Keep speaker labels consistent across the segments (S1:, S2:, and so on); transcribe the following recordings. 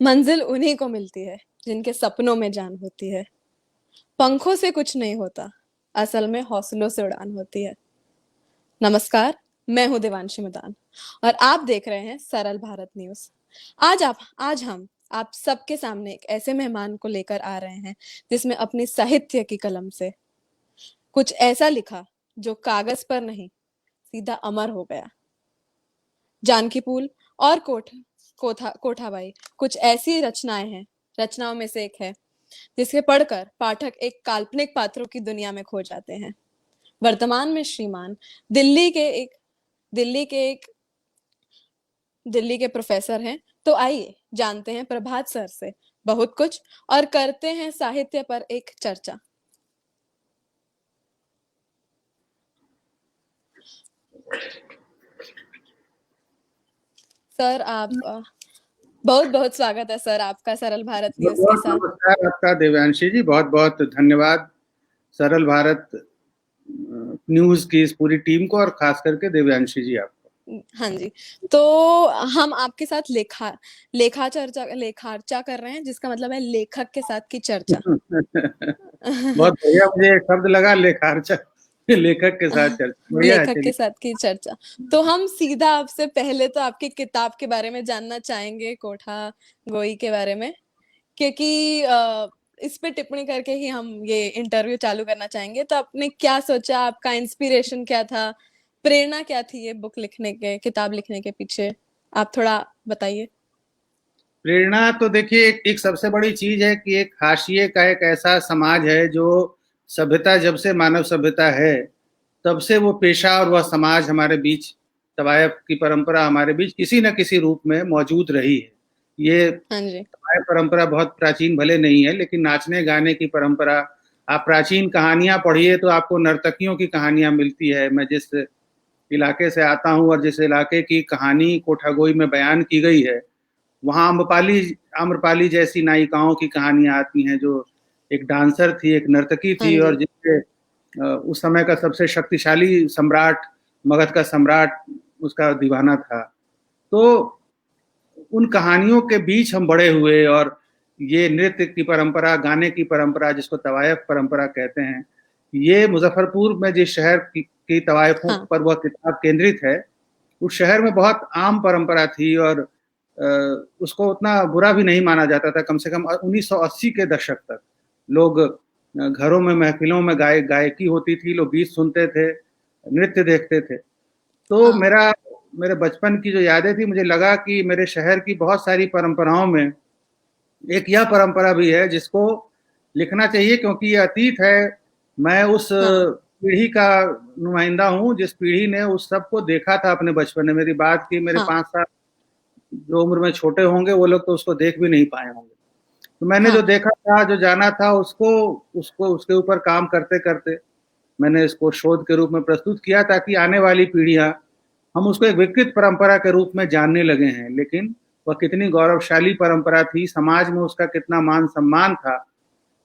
S1: मंजिल उन्हीं को मिलती है जिनके सपनों में जान होती है। पंखों से कुछ नहीं होता, असल में हौसलों से उड़ान होती है। नमस्कार, मैं हूं देवांशी मदान और आप देख रहे हैं सरल भारत न्यूज। आज हम आप सबके सामने एक ऐसे मेहमान को लेकर आ रहे हैं जिसमें अपनी साहित्य की कलम से कुछ ऐसा लिखा जो कागज पर नहीं, सीधा अमर हो गया। जानकी पुल और कोठाबाई कुछ ऐसी रचनाओं में से एक है जिसे पढ़कर पाठक एक काल्पनिक पात्रों की दुनिया में खो जाते हैं। वर्तमान में श्रीमान दिल्ली के एक दिल्ली के एक दिल्ली के प्रोफेसर हैं। तो आइए जानते हैं प्रभात सर से बहुत कुछ और करते हैं साहित्य पर एक चर्चा। सर, आप बहुत बहुत स्वागत है सर आपका सरल भारत न्यूज के
S2: बहुत
S1: साथ।
S2: नमस्कार आपका देवांशी जी, बहुत बहुत धन्यवाद सरल भारत न्यूज की इस पूरी टीम को और खास करके देवांशी जी आपको।
S1: हाँ जी, तो हम आपके साथ लेखाचर्चा कर रहे हैं, जिसका मतलब है लेखक के साथ की चर्चा।
S2: बहुत बढ़िया, मुझे शब्द लगा लेखार्चा, लेखक के साथ चर्चा, बढ़िया है।
S1: लेखक के साथ की चर्चा। तो हम सीधा आपसे पहले तो आपकी किताब के बारे में जानना चाहेंगे, कोठा गोई के बारे में, क्योंकि इस पे टिप्पणी करके ही हम ये इंटरव्यू चालू करना चाहेंगे। तो आपने क्या सोचा, आपका इंस्पिरेशन क्या था, प्रेरणा क्या थी ये किताब लिखने के पीछे, आप थोड़ा बताइए।
S2: प्रेरणा तो देखिए एक सबसे बड़ी चीज है कि एक हाशिए का एक ऐसा समाज है जो सभ्यता, जब से मानव सभ्यता है तब से वो पेशा और वह समाज हमारे बीच, तवायफ की परंपरा हमारे बीच किसी न किसी रूप में मौजूद रही है। ये
S1: हाँ जी।
S2: तवायफ परंपरा बहुत प्राचीन भले नहीं है, लेकिन नाचने गाने की परंपरा, आप प्राचीन कहानियां पढ़िए तो आपको नर्तकियों की कहानियां मिलती है। मैं जिस इलाके से आता हूँ और जिस इलाके की कहानी कोठागोई में बयान की गई है, वहाँ आम्रपाली जैसी नायिकाओं की कहानियां आती हैं, जो एक डांसर थी, एक नर्तकी
S1: हाँ
S2: थी
S1: जी।
S2: और जिसके उस समय का सबसे शक्तिशाली सम्राट, मगध का सम्राट, उसका दीवाना था। तो उन कहानियों के बीच हम बड़े हुए और ये नृत्य की परंपरा, गाने की परंपरा, जिसको तवायफ परंपरा कहते हैं, ये मुजफ्फरपुर में जिस शहर की तवायफों
S1: हाँ।
S2: पर वह किताब केंद्रित है, उस शहर में बहुत आम परंपरा थी और उसको उतना बुरा भी नहीं माना जाता था। कम से कम 1980 के दशक तक लोग घरों में, महफिलों में गायकी होती थी, लोग गीत सुनते थे, नृत्य देखते थे। तो
S1: हाँ।
S2: मेरे बचपन की जो यादें थी, मुझे लगा कि मेरे शहर की बहुत सारी परंपराओं में एक यह परंपरा भी है जिसको लिखना चाहिए, क्योंकि ये अतीत है। मैं उस
S1: हाँ।
S2: पीढ़ी का नुमाइंदा हूँ जिस पीढ़ी ने उस सब को देखा था अपने बचपन में। मेरी बात की मेरे
S1: हाँ।
S2: 5 साल जो उम्र में छोटे होंगे वो लोग तो उसको देख भी नहीं पाए होंगे। तो मैंने जो
S1: हाँ।
S2: देखा था, जो जाना था, उसको उसको उसके ऊपर काम करते करते मैंने इसको शोध के रूप में प्रस्तुत किया, ताकि आने वाली पीढ़ियां, हम उसको एक विकृत परंपरा के रूप में जानने लगे हैं, लेकिन वह कितनी गौरवशाली परंपरा थी, समाज में उसका कितना मान सम्मान था,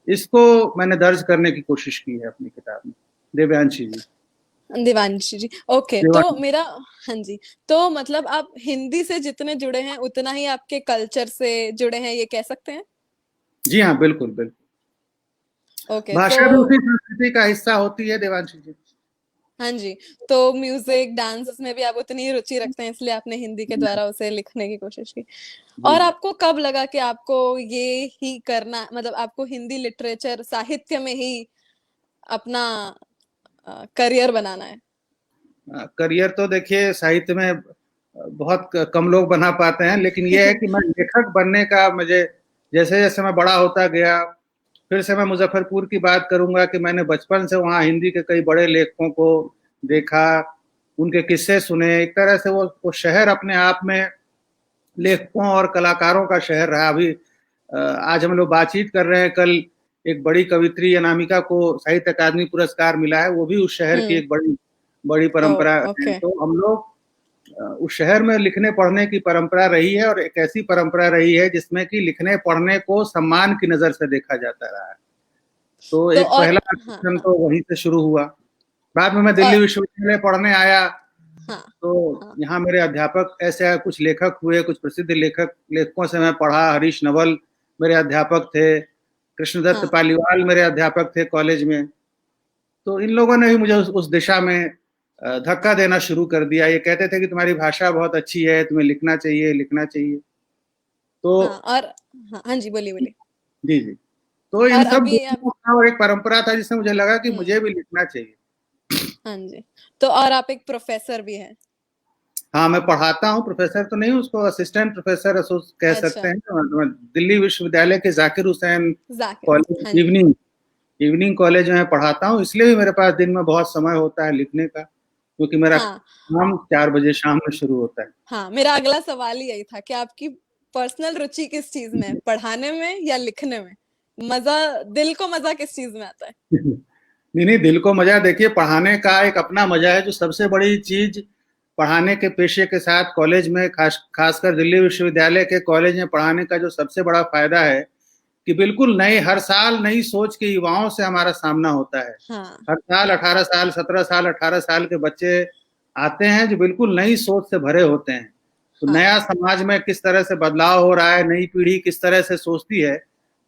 S2: इसको मैंने दर्ज करने की कोशिश की है अपनी किताब में। देवयांशी जी।
S1: देवांशी जी, ओके। तो
S2: देवांशी।
S1: मेरा, हाँ जी, तो मतलब आप हिंदी से जितने जुड़े हैं उतना ही आपके कल्चर से जुड़े हैं, ये कह सकते हैं।
S2: जी हाँ, बिल्कुल बिल्कुल।
S1: ओके। तो
S2: भाषा भी उसी संस्कृति का हिस्सा होती है, देवांशी जी।
S1: हाँ जी, तो म्यूजिक डांस में भी आप उतनी ही रुचि रखते हैं, इसलिए आपने हिंदी के द्वारा उसे लिखने की कोशिश की।
S2: जी
S1: और
S2: जी।
S1: आपको कब लगा कि आपको ये ही करना, मतलब आपको हिंदी लिटरेचर साहित्य में ही अपना करियर बनाना है।
S2: करियर तो देखिए साहित्य में बहुत कम लोग बना पाते हैं, लेकिन यह है कि मैं लेखक बनने का, मुझे जैसे जैसे मैं बड़ा होता गया, फिर से मैं मुजफ्फरपुर की बात करूंगा कि मैंने बचपन से वहाँ हिंदी के कई बड़े लेखकों को देखा, उनके किस्से सुने। एक तरह से वो शहर अपने आप में लेखकों और कलाकारों का शहर रहा। अभी आज हम लोग बातचीत कर रहे हैं, कल एक बड़ी कवित्री अनामिका को साहित्य अकादमी पुरस्कार मिला है, वो भी उस शहर की
S1: हम्म।
S2: एक बड़ी बड़ी
S1: ओ,
S2: परंपरा है।
S1: ओके।
S2: तो हम लोग उस शहर में लिखने पढ़ने की परंपरा रही है, और एक ऐसी परंपरा रही है जिसमें कि लिखने पढ़ने को सम्मान की नजर से देखा जाता रहा है। तो
S1: तो
S2: एक
S1: और
S2: पहला
S1: हाँ
S2: आकर्षण
S1: हाँ।
S2: तो वहीं से शुरू हुआ। बाद में मैं
S1: और
S2: दिल्ली विश्वविद्यालय पढ़ने आया,
S1: हाँ
S2: तो
S1: हाँ
S2: यहाँ मेरे अध्यापक ऐसे कुछ लेखक हुए, कुछ प्रसिद्ध लेखकों से मैं पढ़ा। हरीश नवल मेरे अध्यापक थे, कृष्णदत्त
S1: हाँ
S2: पालीवाल मेरे अध्यापक थे कॉलेज में। तो इन लोगों ने भी मुझे उस दिशा में धक्का देना शुरू कर दिया। ये कहते थे कि तुम्हारी भाषा बहुत अच्छी है, तुम्हें लिखना चाहिए, लिखना चाहिए। तो
S1: हाँ और हाँ हाँ जी, बोलिए बोलिए।
S2: जी जी, तो इन
S1: और
S2: सब
S1: अभी आप
S2: दोस्तों का और एक परंपरा था जिससे मुझे लगा कि मुझे
S1: हम्म,
S2: भी लिखना चाहिए।
S1: हाँ जी, तो और आप एक प्रोफेसर भी हैं।
S2: हाँ, मैं पढ़ाता हूँ, प्रोफेसर तो नहीं हूँ, उसको असिस्टेंट प्रोफेसर कह सकते
S1: अच्छा,
S2: हैं। तो मैं दिल्ली विश्वविद्यालय के जाकिर हुसैन
S1: जाकिर,
S2: कॉलेज
S1: हाँ जी।
S2: इवनिंग कॉलेज में पढ़ाता हूँ। इसलिए भी मेरे पास दिन में बहुत समय होता है लिखने का, क्योंकि मेरा
S1: हाँ
S2: काम 4 बजे शाम में शुरू होता है।
S1: हाँ, मेरा अगला सवाल ही यही था कि आपकी पर्सनल रुचि किस चीज में है, पढ़ाने में या लिखने में? मजा, दिल को मजा किस चीज में आता है?
S2: नहीं नहीं, दिल को मजा, देखिए पढ़ाने का एक अपना मजा है। जो सबसे बड़ी चीज पढ़ाने के पेशे के साथ कॉलेज में, खासकर दिल्ली विश्वविद्यालय के कॉलेज में पढ़ाने का जो सबसे बड़ा फायदा है कि बिल्कुल नए, हर साल नई सोच के युवाओं से हमारा सामना होता है।
S1: हाँ
S2: हर साल 18 साल, 17 साल, 18 साल के बच्चे आते हैं जो बिल्कुल नई सोच से भरे होते हैं। तो
S1: हाँ
S2: नया समाज में किस तरह से बदलाव हो रहा है, नई पीढ़ी किस तरह से सोचती है,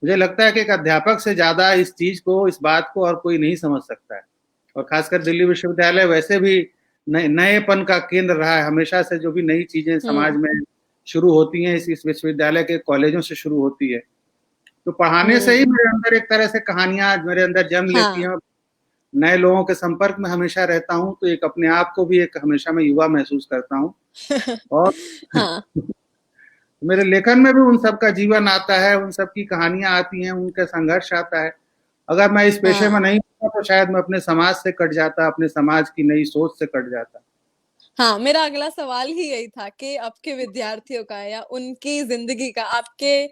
S2: मुझे लगता है कि एक अध्यापक से ज्यादा इस चीज को, इस बात को और कोई नहीं समझ सकता है। और खासकर दिल्ली विश्वविद्यालय वैसे भी नएपन का केंद्र रहा है हमेशा से। जो भी नई चीजें समाज
S1: हम्म
S2: में शुरू होती हैं, इस विश्वविद्यालय के कॉलेजों से शुरू होती है। तो पढ़ाने से ही
S1: हम्म
S2: मेरे अंदर एक तरह से कहानियां मेरे अंदर जन्म लेती
S1: हाँ
S2: हैं। नए लोगों के संपर्क में हमेशा रहता हूँ, तो एक अपने आप को भी एक हमेशा मैं युवा महसूस करता हूँ। और
S1: हाँ
S2: मेरे लेखन में भी उन सब का जीवन आता है, उन सब की कहानियां आती हैं, उनका संघर्ष आता है। अगर मैं इस पेशे में
S1: हाँ
S2: नहीं होता तो शायद मैं अपने समाज से कट जाता, अपने समाज की नई सोच से कट जाता।
S1: हाँ, मेरा अगला सवाल ही यही था कि आपके विद्यार्थियों का या उनकी जिंदगी का आपके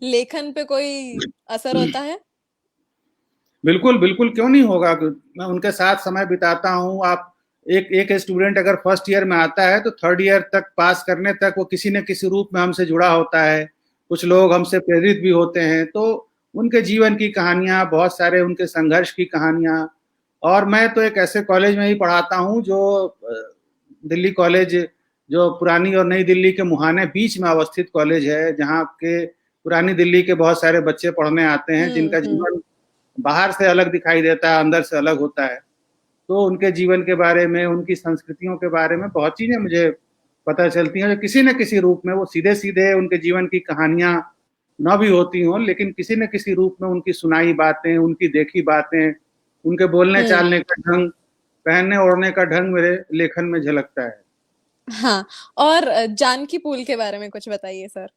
S1: लेखन पे कोई असर होता है?
S2: बिल्कुल बिल्कुल, क्यों नहीं होगा। मैं उनके साथ समय बिताता हूँ। आप एक एक स्टूडेंट अगर फर्स्ट ईयर में आता है तो थर्ड ईयर तक, पास करने तक, वो किसी न किसी रूप में हमसे जुड़ा होता है। कुछ लोग हमसे प्रेरित भी होते हैं। तो उनके जीवन की कहानियां, बहुत सारे उनके संघर्ष की कहानियां। और मैं तो एक ऐसे कॉलेज में ही पढ़ाता हूँ जो दिल्ली कॉलेज, जो पुरानी और नई दिल्ली के मुहाने बीच में अवस्थित कॉलेज है, जहाँ के पुरानी दिल्ली के बहुत सारे बच्चे पढ़ने आते हैं जिनका
S1: हम्म।
S2: जीवन बाहर से अलग दिखाई देता है, अंदर से अलग होता है। तो उनके जीवन के बारे में, उनकी संस्कृतियों के बारे में बहुत चीजें मुझे पता चलती हैं, जो किसी न किसी रूप में, वो सीधे सीधे उनके जीवन की कहानियां न भी होती हों, लेकिन किसी न किसी रूप में उनकी सुनाई बातें, उनकी देखी बातें, उनके बोलने
S1: हम्म
S2: चालने का ढंग, पहनने ओढ़ने का ढंग मेरे लेखन में झलकता है।
S1: हाँ, और जानकी पुल के बारे में कुछ बताइए सर।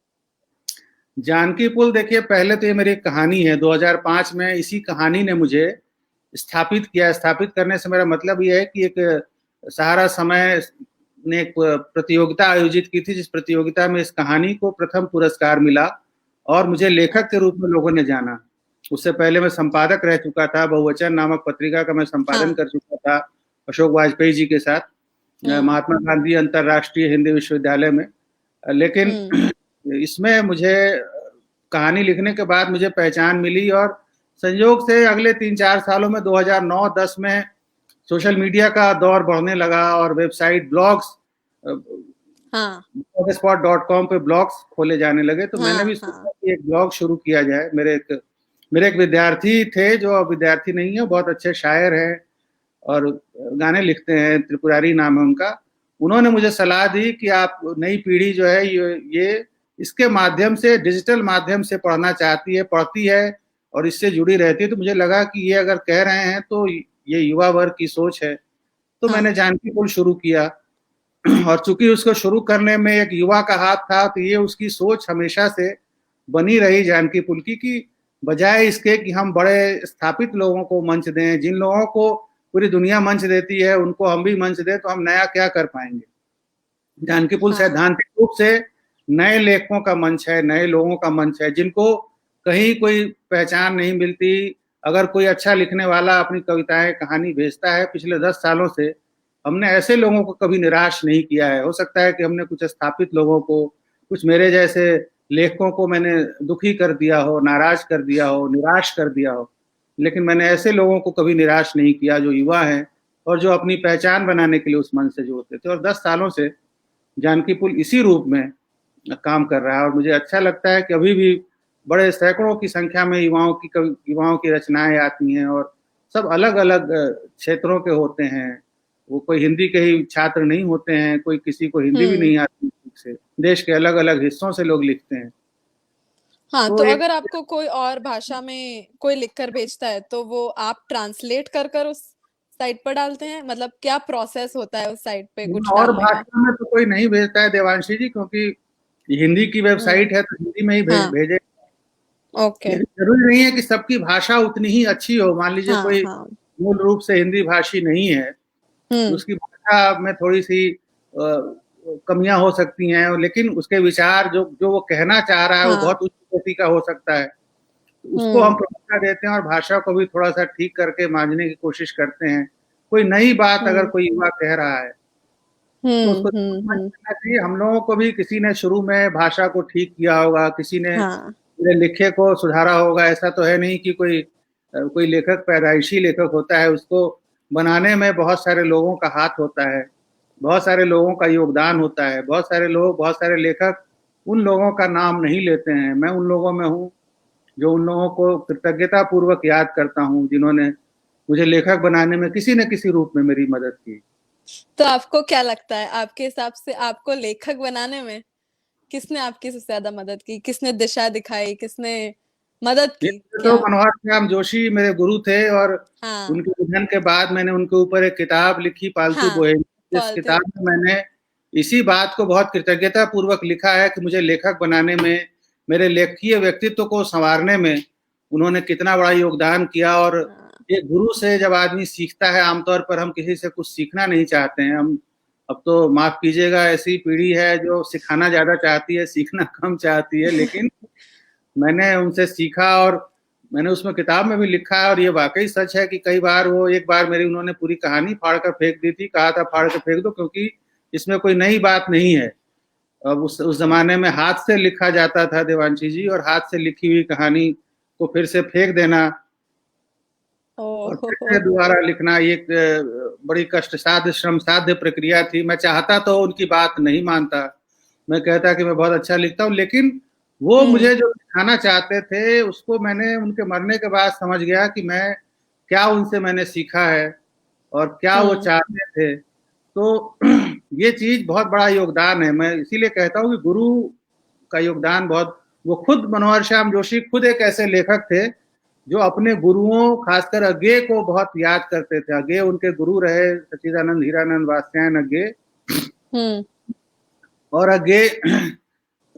S2: जानकी पुल, देखिए पहले तो ये मेरी एक कहानी है। 2005 में इसी कहानी ने मुझे स्थापित किया। स्थापित करने से मेरा मतलब ये है कि एक सहारा समय ने एक प्रतियोगिता आयोजित की थी, जिस प्रतियोगिता में इस कहानी को प्रथम पुरस्कार मिला और मुझे लेखक के रूप में लोगों ने जाना। उससे पहले मैं संपादक रह चुका था। बहुवचन नामक पत्रिका का मैं संपादन
S1: हाँ
S2: कर चुका था अशोक वाजपेयी जी के साथ,
S1: हम्म
S2: महात्मा गांधी अंतर्राष्ट्रीय हिंदी विश्वविद्यालय में। लेकिन
S1: हम्म
S2: इसमें मुझे कहानी लिखने के बाद मुझे पहचान मिली। और संयोग से अगले 3-4 सालों में 2009-10 में सोशल मीडिया का दौर बढ़ने लगा और वेबसाइट, ब्लॉग्स,
S1: हाँ
S2: blogspot.com पे ब्लॉग्स खोले जाने लगे। तो मैंने
S1: हाँ
S2: भी
S1: हाँ
S2: सोचा कि एक ब्लॉग शुरू किया जाए। मेरे एक विद्यार्थी थे, जो अब विद्यार्थी नहीं है, बहुत अच्छे शायर हैं और गाने लिखते हैं, त्रिपुरारी नाम है उनका। उन्होंने मुझे सलाह दी कि आप, नई पीढ़ी जो है ये इसके माध्यम से, डिजिटल माध्यम से पढ़ना चाहती है, पढ़ती है और इससे जुड़ी रहती है। तो मुझे लगा कि ये अगर कह रहे हैं तो ये युवा वर्ग की सोच है। तो मैंने
S1: हाँ
S2: जानकी पुल शुरू किया। और चूंकि उसको शुरू करने में एक युवा का हाथ था, तो ये उसकी सोच हमेशा से बनी रही जानकी पुल की, कि बजाय इसके कि हम बड़े स्थापित लोगों को मंच दें, जिन लोगों को पूरी दुनिया मंच देती है उनको हम भी मंच दें, तो हम नया क्या कर पाएंगे। जानकी पुल
S1: हाँ
S2: सैद्धांतिक रूप से नए लेखकों का मंच है, नए लोगों का मंच है, जिनको कहीं कोई पहचान नहीं मिलती। अगर कोई अच्छा लिखने वाला अपनी कविताएं, कहानी भेजता है, पिछले 10 सालों से हमने ऐसे लोगों को कभी निराश नहीं किया है। हो सकता है कि हमने कुछ स्थापित लोगों को, कुछ मेरे जैसे लेखकों को मैंने दुखी कर दिया हो, नाराज कर दिया हो, निराश कर दिया हो, लेकिन मैंने ऐसे लोगों को कभी निराश नहीं किया जो युवा हैं और जो अपनी पहचान बनाने के लिए उस मंच से जुड़ते थे। और 10 सालों से जानकी पुल इसी रूप में काम कर रहा है और मुझे अच्छा लगता है कि अभी भी बड़े सैकड़ों की संख्या में युवाओं की रचनाएं आती हैं और सब अलग अलग क्षेत्रों के होते हैं। वो कोई हिंदी के ही छात्र नहीं होते हैं, कोई किसी को हिंदी भी नहीं आती ठीक से, देश के अलग अलग हिस्सों से लोग लिखते हैं।
S1: हाँ,
S2: तो
S1: तो
S2: एक
S1: अगर आपको कोई और भाषा में कोई लिख कर भेजता है तो वो आप ट्रांसलेट कर कर उस साइट पर डालते हैं? मतलब क्या प्रोसेस होता है उस साइट पे कुछ
S2: और
S1: डालने का?
S2: भाषा में तो कोई नहीं भेजता है देवांशी जी, क्योंकि हिंदी की वेबसाइट है तो हिंदी में ही
S1: हाँ,
S2: भेजे।
S1: ओके।
S2: लेकिन जरूरी नहीं है कि सबकी भाषा उतनी ही अच्छी हो। मान लीजिए
S1: हाँ,
S2: कोई
S1: हाँ।
S2: मूल रूप से हिंदी भाषी नहीं है तो
S1: हुँ,
S2: उसकी भाषा में थोड़ी सी कमियां हो सकती हैं, लेकिन उसके विचार जो जो वो कहना चाह रहा है वो
S1: हाँ।
S2: बहुत उच्च कोटि का हो सकता है। तो उसको हम
S1: हुँ,
S2: प्रमुखता देते हैं और भाषा को भी थोड़ा सा ठीक करके मांझने की कोशिश करते हैं। कोई नई बात अगर
S1: हुँ,
S2: कोई युवा कह रहा है तो
S1: हुँ,
S2: उसको
S1: हुँ,
S2: समझ
S1: हुँ।
S2: लेना चाहिए। हम लोगों को भी किसी ने शुरू में भाषा को ठीक किया होगा, किसी ने
S1: हाँ,
S2: मेरे लिखे को सुधारा होगा। ऐसा तो है नहीं कि कोई लेखक पैदाइशी लेखक होता है, उसको बनाने में बहुत सारे लोगों का हाथ होता है, बहुत सारे लोगों का योगदान होता है। बहुत सारे लेखक उन लोगों का नाम नहीं लेते हैं। मैं उन लोगों में हूँ जो उन लोगों को कृतज्ञता पूर्वक याद करता हूँ जिन्होंने मुझे लेखक बनाने में किसी न किसी रूप में मेरी मदद की।
S1: तो आपको क्या लगता है, आपके हिसाब से आपको लेखक बनाने में किसने आपकी सबसे ज़्यादा मदद की? किसने दिशा दिखाई? किसने मदद
S2: ये
S1: की?
S2: तो
S1: क्या?
S2: मनोहर श्याम जोशी मेरे गुरु थे और
S1: हाँ,
S2: उनके निधन के बाद मैंने उनके ऊपर एक किताब लिखी, पालतू
S1: हाँ,
S2: बोहेमियन। इस
S1: फालतू
S2: किताब में मैंने इसी बात को बहुत कृतज्ञता पूर्वक लिखा है कि मुझे लेखक बनाने में, मेरे लेखकीय व्यक्तित्व को संवारने में उन्होंने कितना बड़ा योगदान किया। और
S1: हाँ,
S2: एक गुरु से जब आदमी सीखता है, आमतौर पर हम किसी से कुछ सीखना नहीं चाहते हैं। हम अब तो माफ कीजिएगा, ऐसी पीढ़ी है जो सिखाना ज्यादा चाहती है, सीखना कम चाहती है। लेकिन मैंने उनसे सीखा और मैंने उसमें किताब में भी लिखा है और ये वाकई सच है कि कई बार वो एक बार मेरी उन्होंने पूरी कहानी फाड़ कर फेंक दी थी। कहा था फाड़ कर फेंक दो क्योंकि इसमें कोई नई बात नहीं है। अब उस जमाने में हाथ से लिखा जाता था देवांशी जी, और हाथ से लिखी हुई कहानी को फिर से फेंक देना और फिर से
S1: ओह!
S2: दोबारा लिखना ये एक बड़ी कष्ट साध्य श्रम साध्य प्रक्रिया थी। मैं चाहता तो उनकी बात नहीं मानता, मैं कहता कि मैं बहुत अच्छा लिखता हूँ, लेकिन वो
S1: हुँ,
S2: मुझे जो सिखाना चाहते थे उसको मैंने उनके मरने के बाद समझ गया कि मैं क्या उनसे मैंने सीखा है और क्या वो
S1: हुँ,
S2: चाहते थे। तो ये चीज बहुत बड़ा योगदान है। मैं इसीलिए कहता हूँ कि गुरु का योगदान बहुत, वो खुद मनोहर श्याम जोशी खुद एक ऐसे लेखक थे जो अपने गुरुओं, खासकर अज्ञे को बहुत याद करते थे। अज्ञे उनके गुरु रहे, सच्चिदानंद हीरानंद वात्स्यायन अज्ञे।
S1: हुँ,
S2: और अज्ञे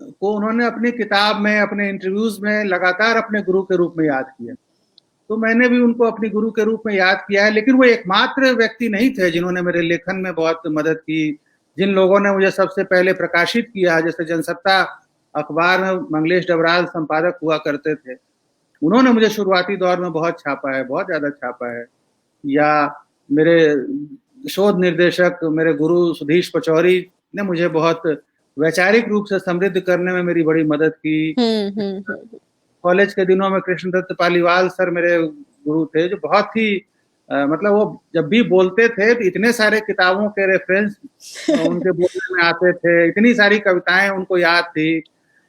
S2: को उन्होंने अपनी किताब में, अपने इंटरव्यूज में लगातार अपने गुरु के रूप में याद किया। तो मैंने भी उनको अपने गुरु के रूप में याद किया है। लेकिन वो एकमात्र व्यक्ति नहीं थे जिन्होंने मेरे लेखन में बहुत मदद की। जिन लोगों ने मुझे सबसे पहले प्रकाशित किया, जैसे जनसत्ता अखबार में मंगलेश डबराल संपादक हुआ करते थे, उन्होंने मुझे शुरुआती दौर में बहुत छापा है, बहुत ज्यादा छापा है। या मेरे शोध निर्देशक, मेरे गुरु सुधीश पचौरी ने मुझे बहुत वैचारिक रूप से समृद्ध करने में मेरी बड़ी मदद की।
S1: हुँ, हुँ, हुँ,
S2: कॉलेज के दिनों में कृष्णदत्त पालीवाल सर मेरे गुरु थे, जो बहुत ही मतलब वो जब भी बोलते थे तो इतने सारे किताबों के रेफरेंस उनके बोलने में आते थे, इतनी सारी कविताएं उनको याद थी,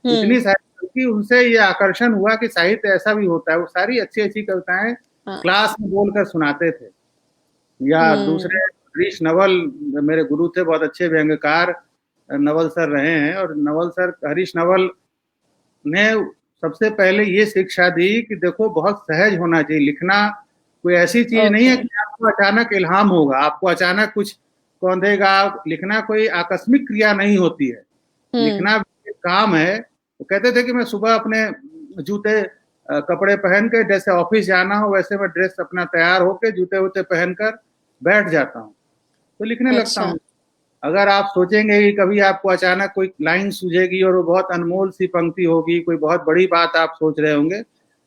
S1: हुँ,
S2: इतनी सारी कि उनसे ये आकर्षण हुआ कि साहित्य ऐसा भी होता है। वो सारी अच्छी अच्छी कविताएं
S1: हाँ,
S2: क्लास में बोलकर सुनाते थे। या दूसरे
S1: हुँ,
S2: हरीश नवल मेरे गुरु थे, बहुत अच्छे व्यंग्यकार नवल सर रहे हैं। और नवल सर, हरीश नवल ने सबसे पहले ये शिक्षा दी कि देखो बहुत सहज होना चाहिए लिखना। कोई ऐसी चीज नहीं है
S1: ओके,
S2: कि आपको अचानक इल्हाम होगा, आपको अचानक कुछ कौंधेगा। लिखना कोई आकस्मिक क्रिया नहीं होती है,
S1: हुँ,
S2: लिखना एक काम है। वो कहते थे कि मैं सुबह अपने जूते कपड़े पहन के, जैसे ऑफिस जाना हो वैसे मैं ड्रेस अपना तैयार होके जूते वूते पहनकर बैठ जाता हूँ तो लिखने लगता
S1: अच्छा,
S2: हूँ। अगर आप सोचेंगे कि कभी आपको अचानक कोई लाइन सूझेगी और वो बहुत अनमोल सी पंक्ति होगी, कोई बहुत बड़ी बात आप सोच रहे होंगे,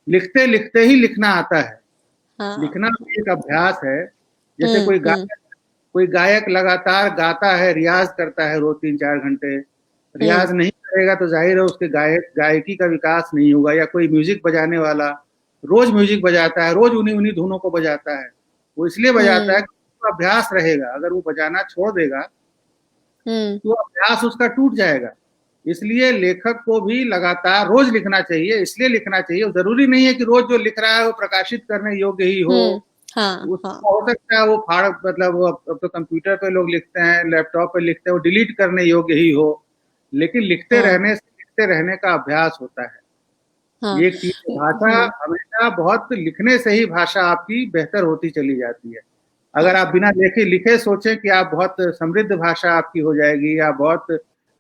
S2: लिखते लिखते ही लिखना आता है।
S1: हाँ,
S2: लिखना भी एक अभ्यास है। जैसे
S1: हुँ, हुँ,
S2: कोई गायक लगातार गाता है, रियाज करता है रोज 3-4 घंटे,
S1: हुँ,
S2: रियाज नहीं करेगा तो जाहिर है उसके गायकी का विकास नहीं होगा। या कोई म्यूजिक बजाने वाला रोज म्यूजिक बजाता है, रोज उन्हीं उन्हीं धुनों को बजाता है, वो इसलिए बजाता है
S1: हुँ,
S2: कि उसका अभ्यास रहेगा, अगर वो बजाना छोड़ देगा तो अभ्यास उसका टूट जाएगा। इसलिए लेखक को भी लगातार रोज लिखना चाहिए। इसलिए लिखना चाहिए, जरूरी नहीं है कि रोज जो लिख रहा है वो प्रकाशित करने योग्य ही हो।
S1: हाँ,
S2: उसका हो सकता है वो फाड़, मतलब वो अब तो कंप्यूटर पे लोग लिखते हैं, लैपटॉप पे लिखते हैं, वो डिलीट करने योग्य ही हो, लेकिन लिखते रहने से लिखते रहने का अभ्यास होता है। ये एक चीज, भाषा हमेशा, बहुत लिखने से ही भाषा आपकी बेहतर होती चली जाती है। अगर आप बिना लिखे सोचें कि आप बहुत समृद्ध भाषा आपकी हो जाएगी या बहुत